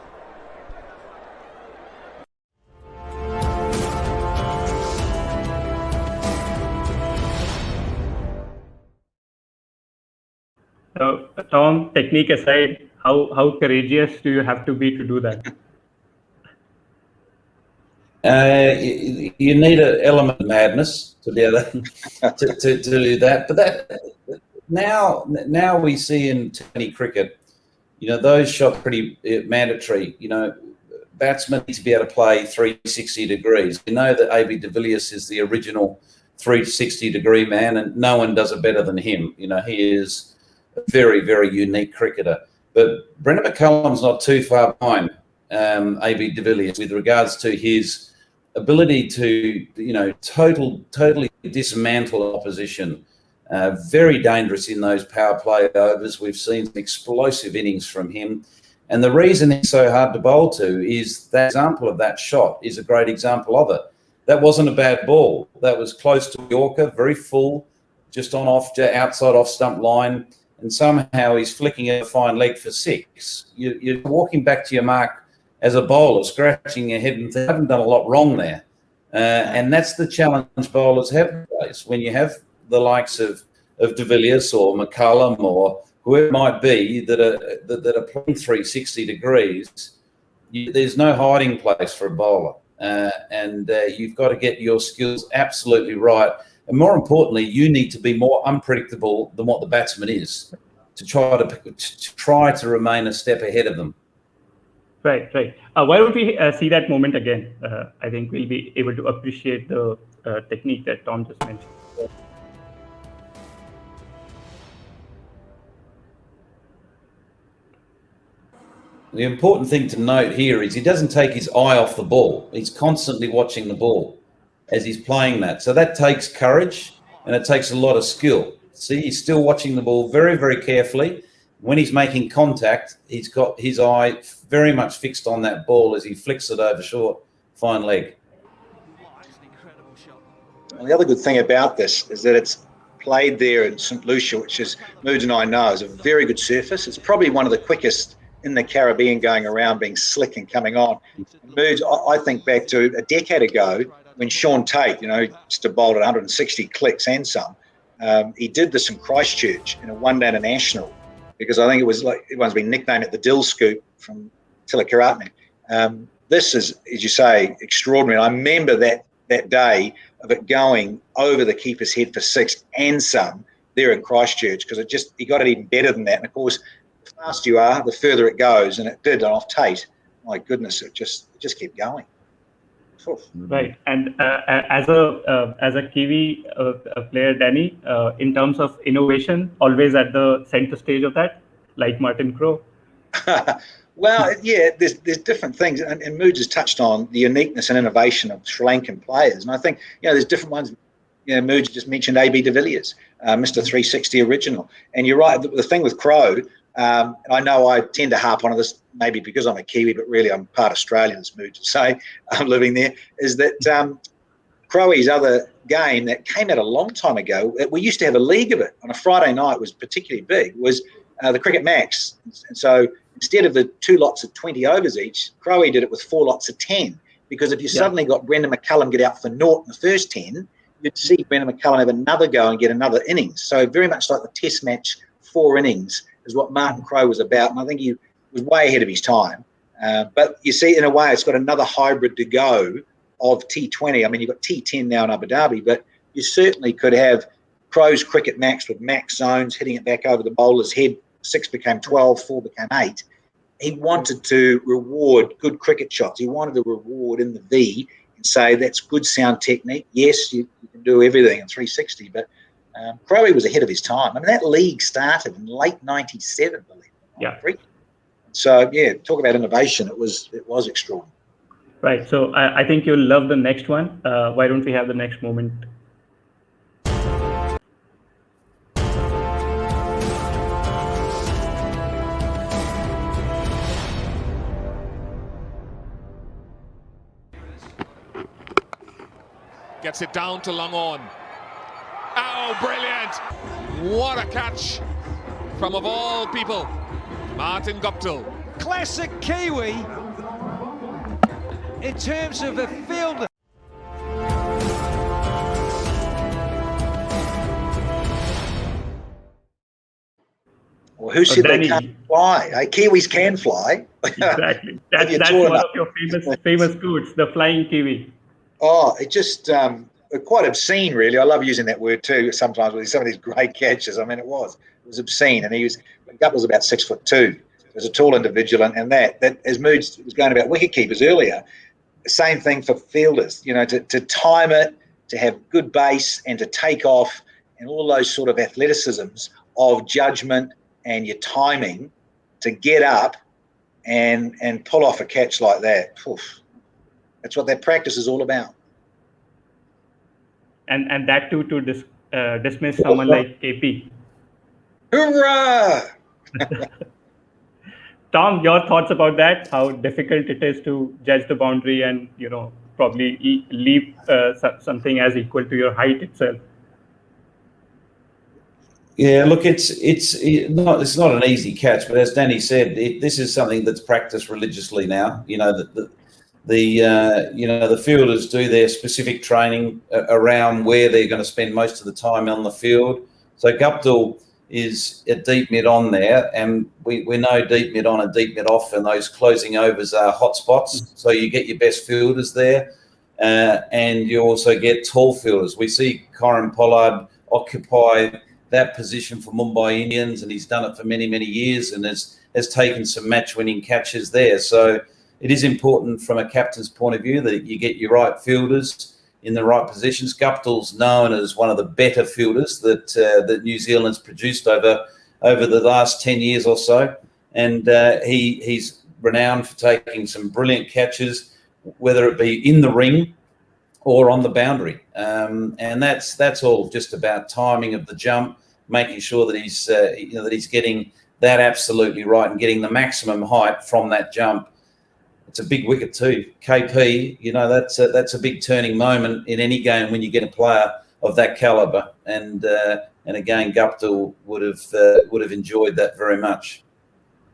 So, Tom, technique aside, how courageous do you have to be to do that? You need an element of madness to be able to do that. But that now we see in T20 cricket, those shots pretty mandatory. Batsmen need to be able to play 360 degrees. We know that AB de Villiers is the original 360 degree man, and no one does it better than him. He is a very, very unique cricketer. But Brendan McCullum's not too far behind AB de Villiers with regards to his ability to, totally dismantle opposition. Very dangerous in those power play overs. We've seen some explosive innings from him. And the reason he's so hard to bowl to is that example of that shot is a great example of it. That wasn't a bad ball. That was close to Yorker, very full, just outside off stump line. And somehow he's flicking a fine leg for 6. You're walking back to your mark as a bowler, scratching your head and thinking, I haven't done a lot wrong there. And that's the challenge bowlers have to face when you have the likes of de Villiers or McCullum or whoever it might be that are playing 360 degrees. There's no hiding place for a bowler. And you've got to get your skills absolutely right. And more importantly, you need to be more unpredictable than what the batsman is to try to remain a step ahead of them. Right. Why don't we see that moment again? I think we'll be able to appreciate the technique that Tom just mentioned. The important thing to note here is he doesn't take his eye off the ball. He's constantly watching the ball as he's playing that. So that takes courage and it takes a lot of skill. See, he's still watching the ball very, very carefully. When he's making contact, he's got his eye very much fixed on that ball as he flicks it over short, fine leg. Well, the other good thing about this is that it's played there in St Lucia, which is, Moods and I know, is a very good surface. It's probably one of the quickest in the Caribbean going around, being slick and coming on. Moods, I think back to a decade ago when Sean Tate, used to bowl at 160 clicks and some. He did this in Christchurch in a one-day international because I think it was like everyone's been nicknamed it the Dill Scoop from Tilakaratne. This is, as you say, extraordinary. I remember that day of it going over the keeper's head for 6 and some there in Christchurch because he got it even better than that. And of course, the faster you are, the further it goes, and it did off Tate. My goodness, it just kept going. Right, and as a Kiwi player, Danny, in terms of innovation, always at the center stage of that, like Martin Crowe. Well, yeah, there's different things, and Moods has touched on the uniqueness and innovation of Sri Lankan players, and I think there's different ones. Moods just mentioned AB de Villiers, Mr. 360 original, and you're right. The thing with Crowe. I know I tend to harp on this, maybe because I'm a Kiwi, but really I'm part Australian, as Mood to say, I'm living there, is that Crowe's other game that came out a long time ago, we used to have a league of it on a Friday night, was particularly big, was the Cricket Max. And so instead of the 2 lots of 20 overs each, Crowe did it with 4 lots of 10. because if you suddenly got Brendan McCullum get out for naught in the first 10, you'd see Brendan McCullum have another go and get another innings. So very much like the Test match, 4 innings is what Martin Crowe was about, and I think he was way ahead of his time. But you see, in a way, it's got another hybrid to go of T20. I mean, you've got T10 now in Abu Dhabi, but you certainly could have Crowe's cricket max with max zones, hitting it back over the bowler's head. 6 became 12, 4 became 8. He wanted to reward good cricket shots. He wanted to reward in the V and say that's good sound technique. Yes, you can do everything in 360, but Crowe was ahead of his time. I mean, that league started in late 97, believe it or not. So, yeah, talk about innovation. It was extraordinary. Right. So I think you'll love the next one. Why don't we have the next moment? Gets it down to long on. Oh, brilliant! What a catch from, of all people, Martin Guptill. Classic Kiwi in terms of a fielder. Well, who said they can't fly? Kiwis can fly. Exactly. That's one of your famous quotes, the flying Kiwi. Oh, it just quite obscene, really. I love using that word too sometimes with some of these great catches. I mean, it was obscene, and Gup was about 6'2". He was a tall individual, and that as Mood was going about wicket keepers earlier, the same thing for fielders. You know, to time it, to have good base, and to take off, and all those sort of athleticisms of judgment and your timing to get up and pull off a catch like that. Oof. That's what that practice is all about. And that too to dismiss someone like KP. Hoorah! Tom, your thoughts about that? How difficult it is to judge the boundary and, probably leave something as equal to your height itself. Yeah, look, it's not an easy catch, but as Danny said, this is something that's practiced religiously now. You know that the fielders do their specific training around where they're going to spend most of the time on the field. So Guptill is a deep mid on there, and we know deep mid on and deep mid off, and those closing overs are hot spots. So you get your best fielders there, and you also get tall fielders. We see Corin Pollard occupy that position for Mumbai Indians, and he's done it for many, many years, and has taken some match-winning catches there. So it is important from a captain's point of view that you get your right fielders in the right positions. Guptill's known as one of the better fielders that New Zealand's produced over the last 10 years or so, and he's renowned for taking some brilliant catches, whether it be in the ring or on the boundary, and that's all just about timing of the jump, making sure that he's getting that absolutely right and getting the maximum height from that jump. It's a big wicket too. KP, that's a big turning moment in any game when you get a player of that caliber, and again, Guptill would have enjoyed that very much.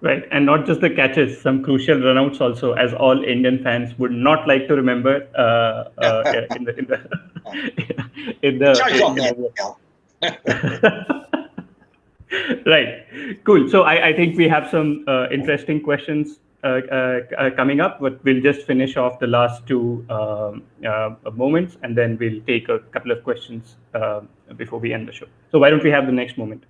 Right, and not just the catches, some crucial runouts also, as all Indian fans would not like to remember in the Right, cool. So I think we have some interesting questions coming up, but we'll just finish off the last two moments, and then we'll take a couple of questions before we end the show. So why don't we have the next moment?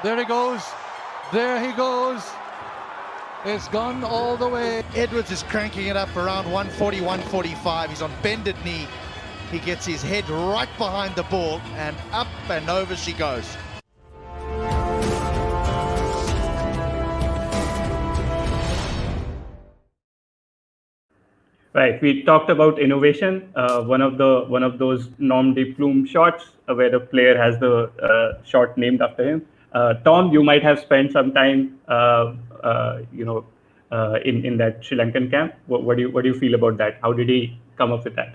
There he goes. There he goes. It's gone all the way. Edwards is cranking it up around 140, 145. He's on bended knee. He gets his head right behind the ball, and up and over she goes. Right, we talked about innovation. One of those nom de plume shots where the player has the shot named after him. Tom, you might have spent some time, in that Sri Lankan camp. What do you feel about that? How did he come up with that?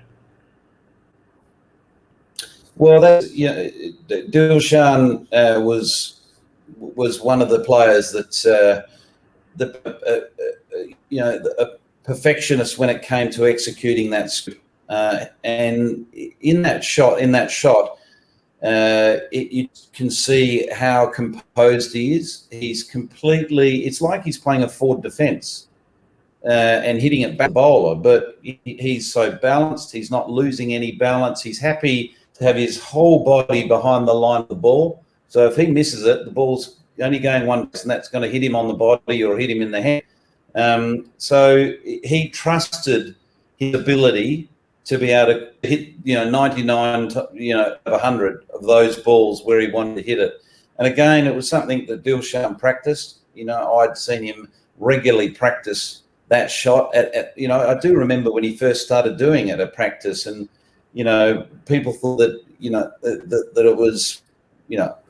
Well, that's, Dilshan was one of the players that a perfectionist when it came to executing that script. And in that shot, you can see how composed he is. He's completely, it's like he's playing a forward defence and hitting it back bowler, but he's so balanced. He's not losing any balance. He's happy to have his whole body behind the line of the ball. So if he misses it, the ball's only going one place, and that's going to hit him on the body or hit him in the head. So he trusted his ability to be able to hit, 99, of 100 of those balls where he wanted to hit it. And again, it was something that Dilshan practiced. I'd seen him regularly practice that shot. I do remember when he first started doing it at practice, and people thought that that it was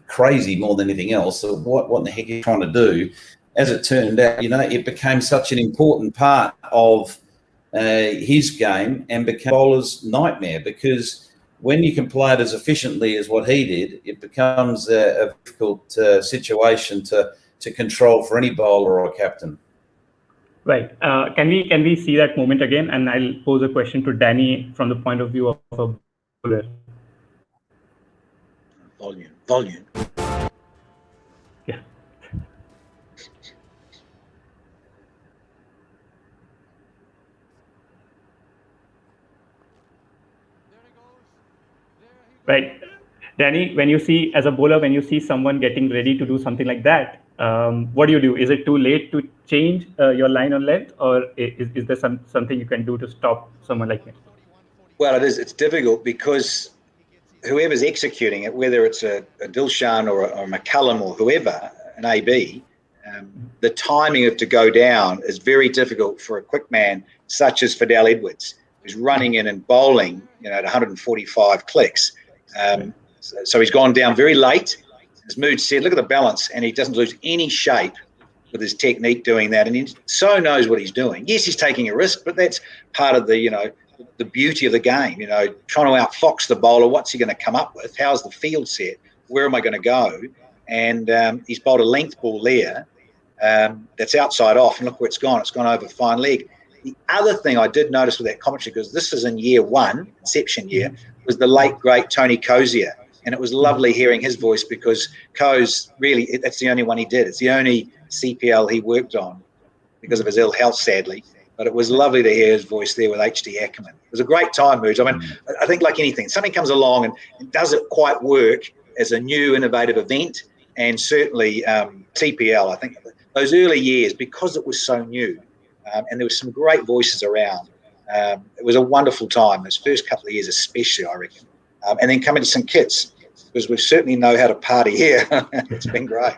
crazy more than anything else. So what in the heck are you trying to do? As it turned out, it became such an important part of his game and became a bowler's nightmare, because when you can play it as efficiently as what he did, it becomes a difficult situation to control for any bowler or captain. Right. Can we see that moment again? And I'll pose a question to Danny from the point of view of a bowler. Volume. Yeah. Right. Danny, when you see, as a bowler, when you see someone getting ready to do something like that, what do? Is it too late to change your line on length, or is there something you can do to stop someone like him? Well, it is. It's difficult because whoever's executing it, whether it's a Dilshan or a McCullum or whoever, an AB, the timing of to go down is very difficult for a quick man such as Fidel Edwards, who's running in and bowling, at 145 clicks. So he's gone down very late. As Mood said, look at the balance, and he doesn't lose any shape with his technique doing that. And he so knows what he's doing. Yes, he's taking a risk, but that's part of the beauty of the game, trying to outfox the bowler. What's he going to come up with? How's the field set? Where am I going to go? And he's bowled a length ball there that's outside off, and look where it's gone. It's gone over fine leg. The other thing I did notice with that commentary, because this is in year one, inception year, was the late, great Tony Cozier. And it was lovely hearing his voice, because Coz, really, that's the only one he did. It's the only CPL he worked on because of his ill health, sadly. But it was lovely to hear his voice there with HD Ackerman. It was a great time, Moods. I mean, I think like anything, something comes along and doesn't quite work as a new, innovative event. And certainly CPL, I think those early years, because it was so new and there were some great voices around, it was a wonderful time, those first couple of years especially, I reckon. And then coming to St Kitts, because we certainly know how to party here. It's been great.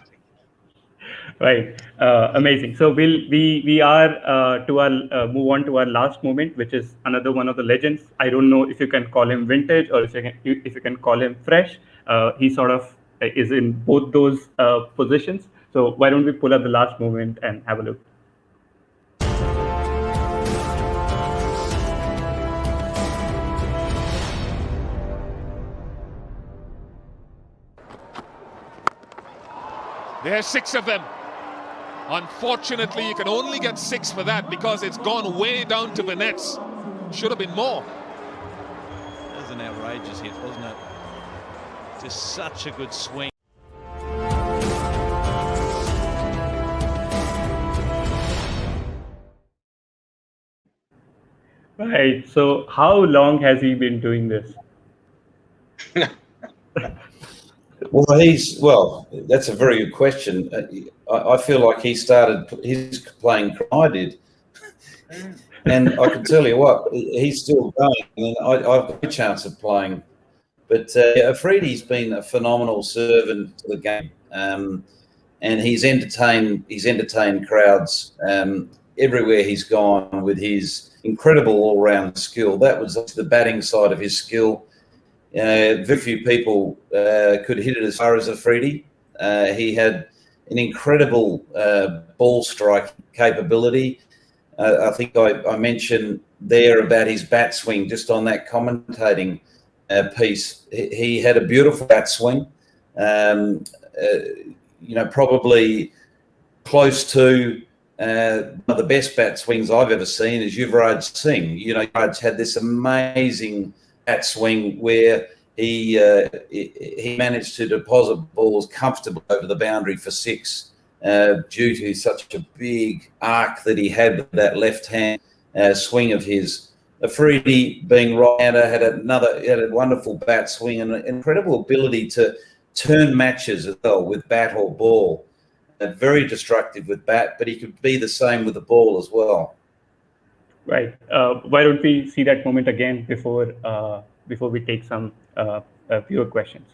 Right, amazing. So we are to our move on to our last moment, which is another one of the legends. I don't know if you can call him vintage or if you can call him fresh. He sort of is in both those positions. So why don't we pull up the last moment and have a look? There's 6 of them. Unfortunately, you can only get 6 for that because it's gone way down to the nets. Should have been more. That was an outrageous hit, wasn't it? Just such a good swing. Right. So how long has he been doing this? Well, that's a very good question. I feel like he started his playing I did. And I can tell you what, he's still going, and I've got a chance of playing. But Afridi's been a phenomenal servant to the game, and he's entertained crowds everywhere he's gone with his incredible all-round skill. That was the batting side of his skill. Very few people could hit it as far as Afridi. He had an incredible ball strike capability. I think I mentioned there about his bat swing just on that commentating. piece. He had a beautiful bat swing, probably close to one of the best bat swings I've ever seen is Yuvraj Singh. Yuvraj had this amazing bat swing where he managed to deposit balls comfortably over the boundary for 6 due to such a big arc that he had with that left-hand swing of his. Afridi, being right-hander, had a wonderful bat swing and an incredible ability to turn matches as well with bat or ball. Very destructive with bat, but he could be the same with the ball as well. Right. Why don't we see that moment again before we take some viewer questions?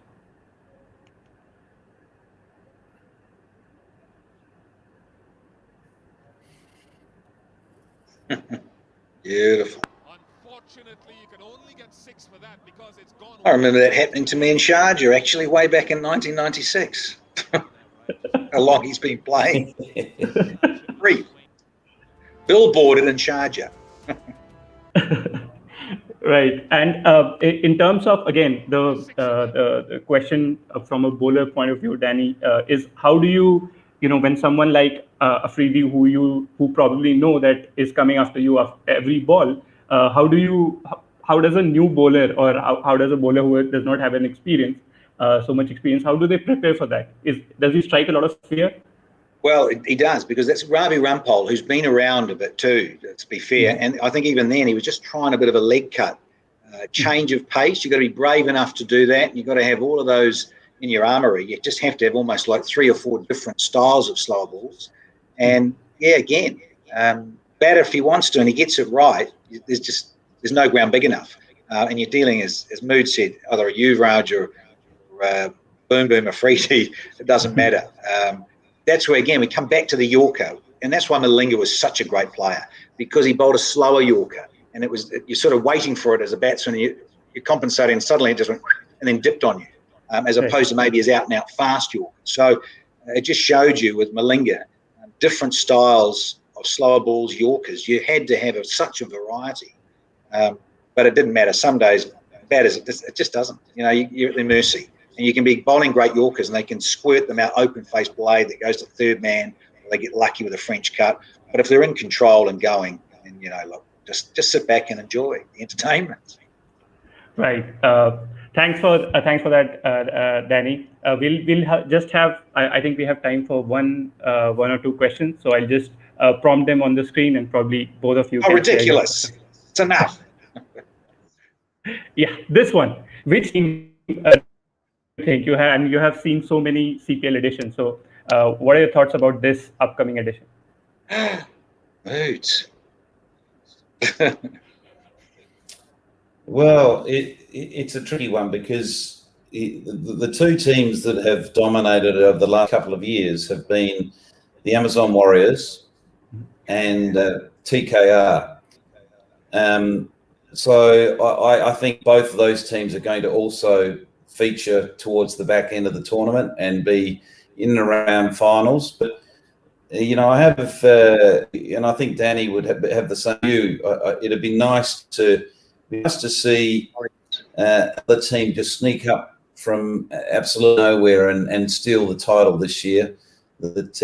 Beautiful. Unfortunately, you can only get 6 for that because it's gone. I remember that happening to me in Sharjah, actually, way back in 1996. How long he's been playing. 3. Billboarded in Sharjah. Right. And in terms of, again, the question from a bowler point of view, Danny, is how do you, when someone like Afridi, who probably know that is coming after you every ball, how does a new bowler, or how does a bowler who does not have an experience, so much experience, how do they prepare for that? Does he strike a lot of fear? Well, he does, because that's Ravi Rumpole, who's been around a bit too, to be fair. And I think even then he was just trying a bit of a leg cut, change of pace. You've got to be brave enough to do that. You've got to have all of those in your armoury. You just have to have almost like 3 or 4 different styles of slower balls. And yeah, again, batter if he wants to and he gets it right, there's no ground big enough. And you're dealing, as Mood said, either a Yuvraj or Boom Boom Afridi. It doesn't matter. That's where, again, we come back to the Yorker. And that's why Malinga was such a great player, because he bowled a slower Yorker. And you're sort of waiting for it as a batsman. You're compensating, and suddenly it just went and then dipped on you, as opposed to maybe his out-and-out fast Yorker. So it just showed you with Malinga, different styles of slower balls, Yorkers. You had to have such a variety. But it didn't matter. Some days, batters, it just doesn't. You're at their mercy. And you can be bowling great Yorkers and they can squirt them out open-face blade that goes to third man. They get lucky with a French cut. But if they're in control and going, then, look, just sit back and enjoy the entertainment. Right. Thanks for that, Danny. We'll just have. I think we have time for one or two questions. So I'll just prompt them on the screen, and probably both of you. Oh, ridiculous! It's enough. Yeah, this one. Which team think you have? And you have seen so many CPL editions. So, what are your thoughts about this upcoming edition? Moods. Well, it's a tricky one, because the 2 teams that have dominated over the last couple of years have been the Amazon Warriors and TKR. So I think both of those teams are going to also feature towards the back end of the tournament and be in and around finals. But I have, and I think Danny would have the same view. It'd be nice to see the team just sneak up from absolute nowhere and steal the title this year, that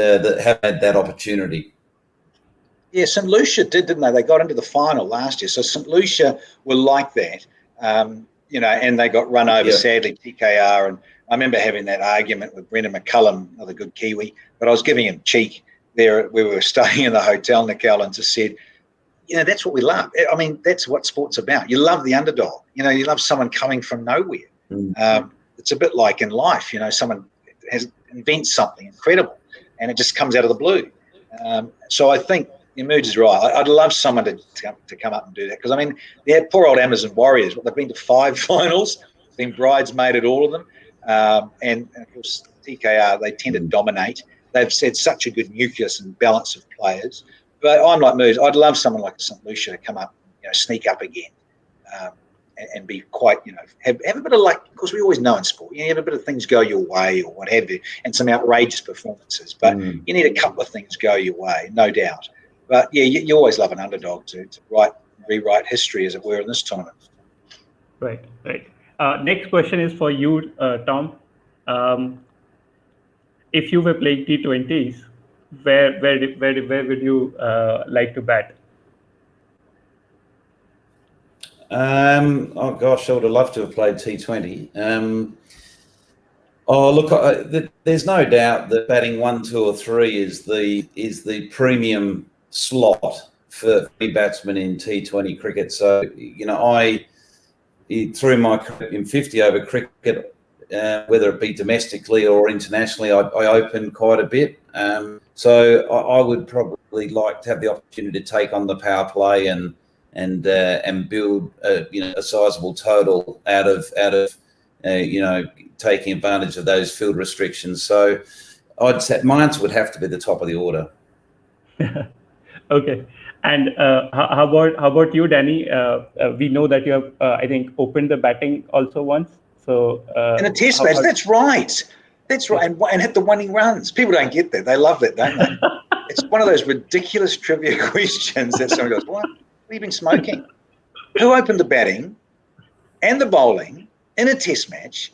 have had that opportunity. Yeah, St. Lucia didn't they? They got into the final last year. So St. Lucia were like that, and they got run over, sadly, TKR. And I remember having that argument with Brendan McCullum, another good Kiwi, but I was giving him cheek there. We were staying in the hotel, Nickel, and just said, that's what we love. I mean, that's what sport's about. You love the underdog. You love someone coming from nowhere. It's a bit like in life, someone invents something incredible and it just comes out of the blue. So I think Moods is right. I'd love someone to come up and do that, because, I mean, poor old Amazon Warriors, they've been to 5 finals, been bridesmaid at all of them. And of course, TKR, they tend to dominate. They've said such a good nucleus and balance of players. But I'm like Moods. I'd love someone like St. Lucia to come up, sneak up again, and be quite, have a bit of luck. Of course, we always know in sport, you have a bit of things go your way or what have you, and some outrageous performances. But you need a couple of things go your way, no doubt. But yeah, you always love an underdog to rewrite history, as it were, in this tournament. Right. Next question is for you, Tom. If you were playing T20s, where would you like to bat? Oh gosh, I would have loved to have played T20. Oh look, there's no doubt that batting 1, 2, or 3 is the premium slot for any batsman in T20 cricket. So through my career in 50 over cricket, whether it be domestically or internationally, I open quite a bit. So I would probably like to have the opportunity to take on the power play and build a sizable total out of taking advantage of those field restrictions. So I'd say my answer would have to be the top of the order. Okay. And how about you, Danny? We know that you have, I think, opened the batting also once. So in a test match, that's right. That's right. And hit the winning runs. People don't get that. They love that, don't they? It's one of those ridiculous trivia questions that someone goes, "What? We've been smoking." Who opened the batting and the bowling in a test match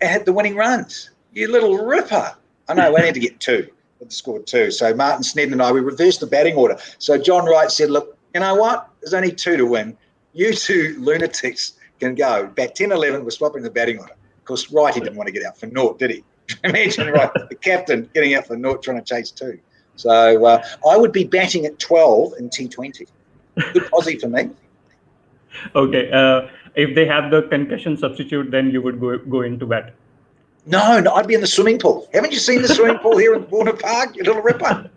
and hit the winning runs? You little ripper. I know, we had to get 2. We scored 2. So Martin Snedden and I, we reversed the batting order. So John Wright said, look, you know what? There's only 2 to win. You 2 lunatics can go. Bat 10, 11, we're swapping the batting order. Of course, Wrighty didn't want to get out for naught, did he? Imagine, right, the captain getting out for naught trying to chase 2. So I would be batting at 12 in T20. Good Aussie for me. Okay. If they have the concussion substitute, then you would go into bat. No, I'd be in the swimming pool. Haven't you seen the swimming pool here in Warner Park, you little ripper?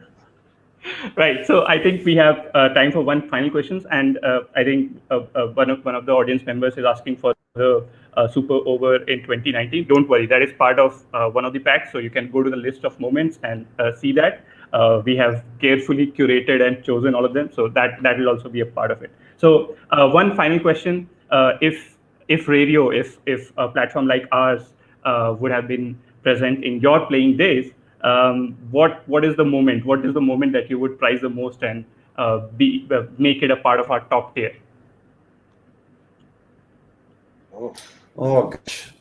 Right. So I think we have time for one final question, and I think one of the audience members is asking for the super over in 2019. Don't worry, that is part of one of the packs. So you can go to the list of moments and see that. We have carefully curated and chosen all of them, so that will also be a part of it. So one final question: if Rario, if a platform like ours would have been present in your playing days, what is the moment? What is the moment that you would prize the most and make it a part of our top tier? Oh gosh.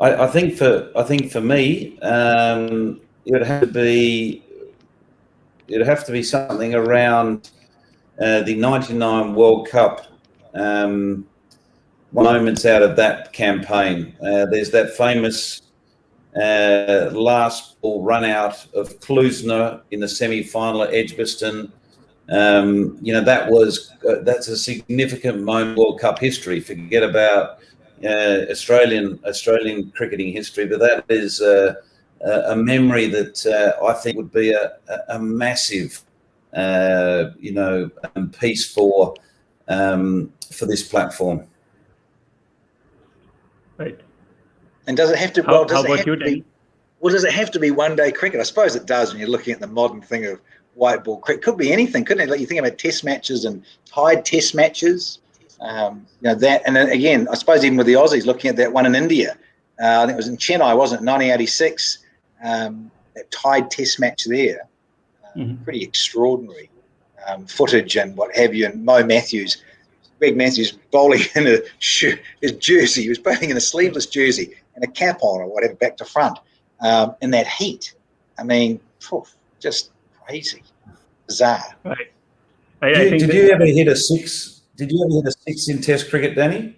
I think for me, it'd have to be something around the '99 World Cup. Moments out of that campaign. There's that famous last ball run out of Klusner in the semi-final at Edgbaston. That's a significant moment in World Cup history. Forget about Australian cricketing history, but that is a memory that I think would be a massive piece for this platform. Right. And does it have to? How about you, Danny? Does it have to be one-day cricket? I suppose it does when you're looking at the modern thing of white ball cricket. Could be anything, couldn't it? Like you think about test matches and tied test matches. That, and then again, I suppose even with the Aussies, looking at that one in India, I think it was in Chennai, wasn't it? 1986. That tied test match there, pretty extraordinary footage and what have you. And Greg Matthews bowling in his jersey. He was bowling in a sleeveless jersey and a cap on or whatever, back to front, in that heat. I mean, just crazy, bizarre. Right. Did you ever hit a 6? Did you ever hit a 6 in Test cricket, Danny?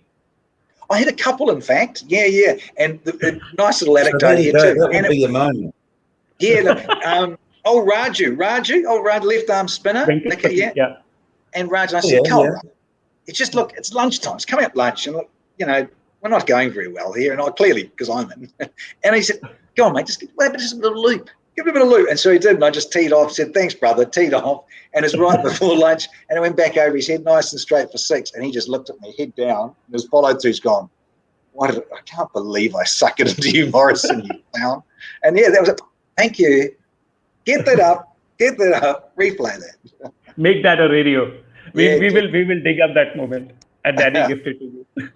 I hit a couple, in fact. Yeah. And a nice little anecdote here too. That would be the moment. Yeah. Look, Raju, left arm spinner. Okay, yeah. And Raju, I said, come on. It's just, look, it's lunchtime. It's coming up lunch. And, look, we're not going very well here. And I clearly, because I'm in. And he said, go on, mate, just a little loop. Give me a bit of loop. And so he did. And I just teed off, said, thanks, brother, teed off. And it's right before lunch. And I went back over his head, nice and straight for 6. And he just looked at me, head down. And his follow through's gone, I can't believe I suck it into you, Morrison, you clown. And yeah, that was it. Thank you. Get that up. Replay that. Make that a radio. We will dig up that moment and Danny gifted to you.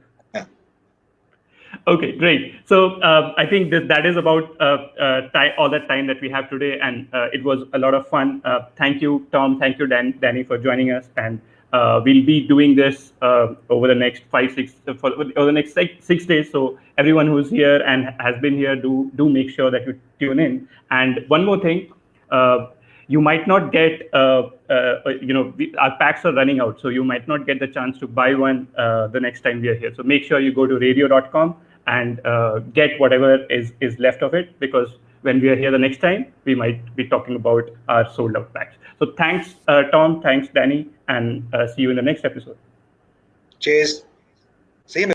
Okay, great. So I think that is about all the time that we have today, and it was a lot of fun. Thank you, Tom. Thank you, Danny, for joining us. And We'll be doing this over the next 6 days. So everyone who's here and has been here, do make sure that you tune in. And one more thing, you might not get, our packs are running out, so you might not get the chance to buy one the next time we are here. So make sure you go to rario.com and get whatever is left of it, because when we are here the next time, we might be talking about our sold out packs. So thanks, Tom, thanks, Danny, and see you in the next episode. Cheers. See you.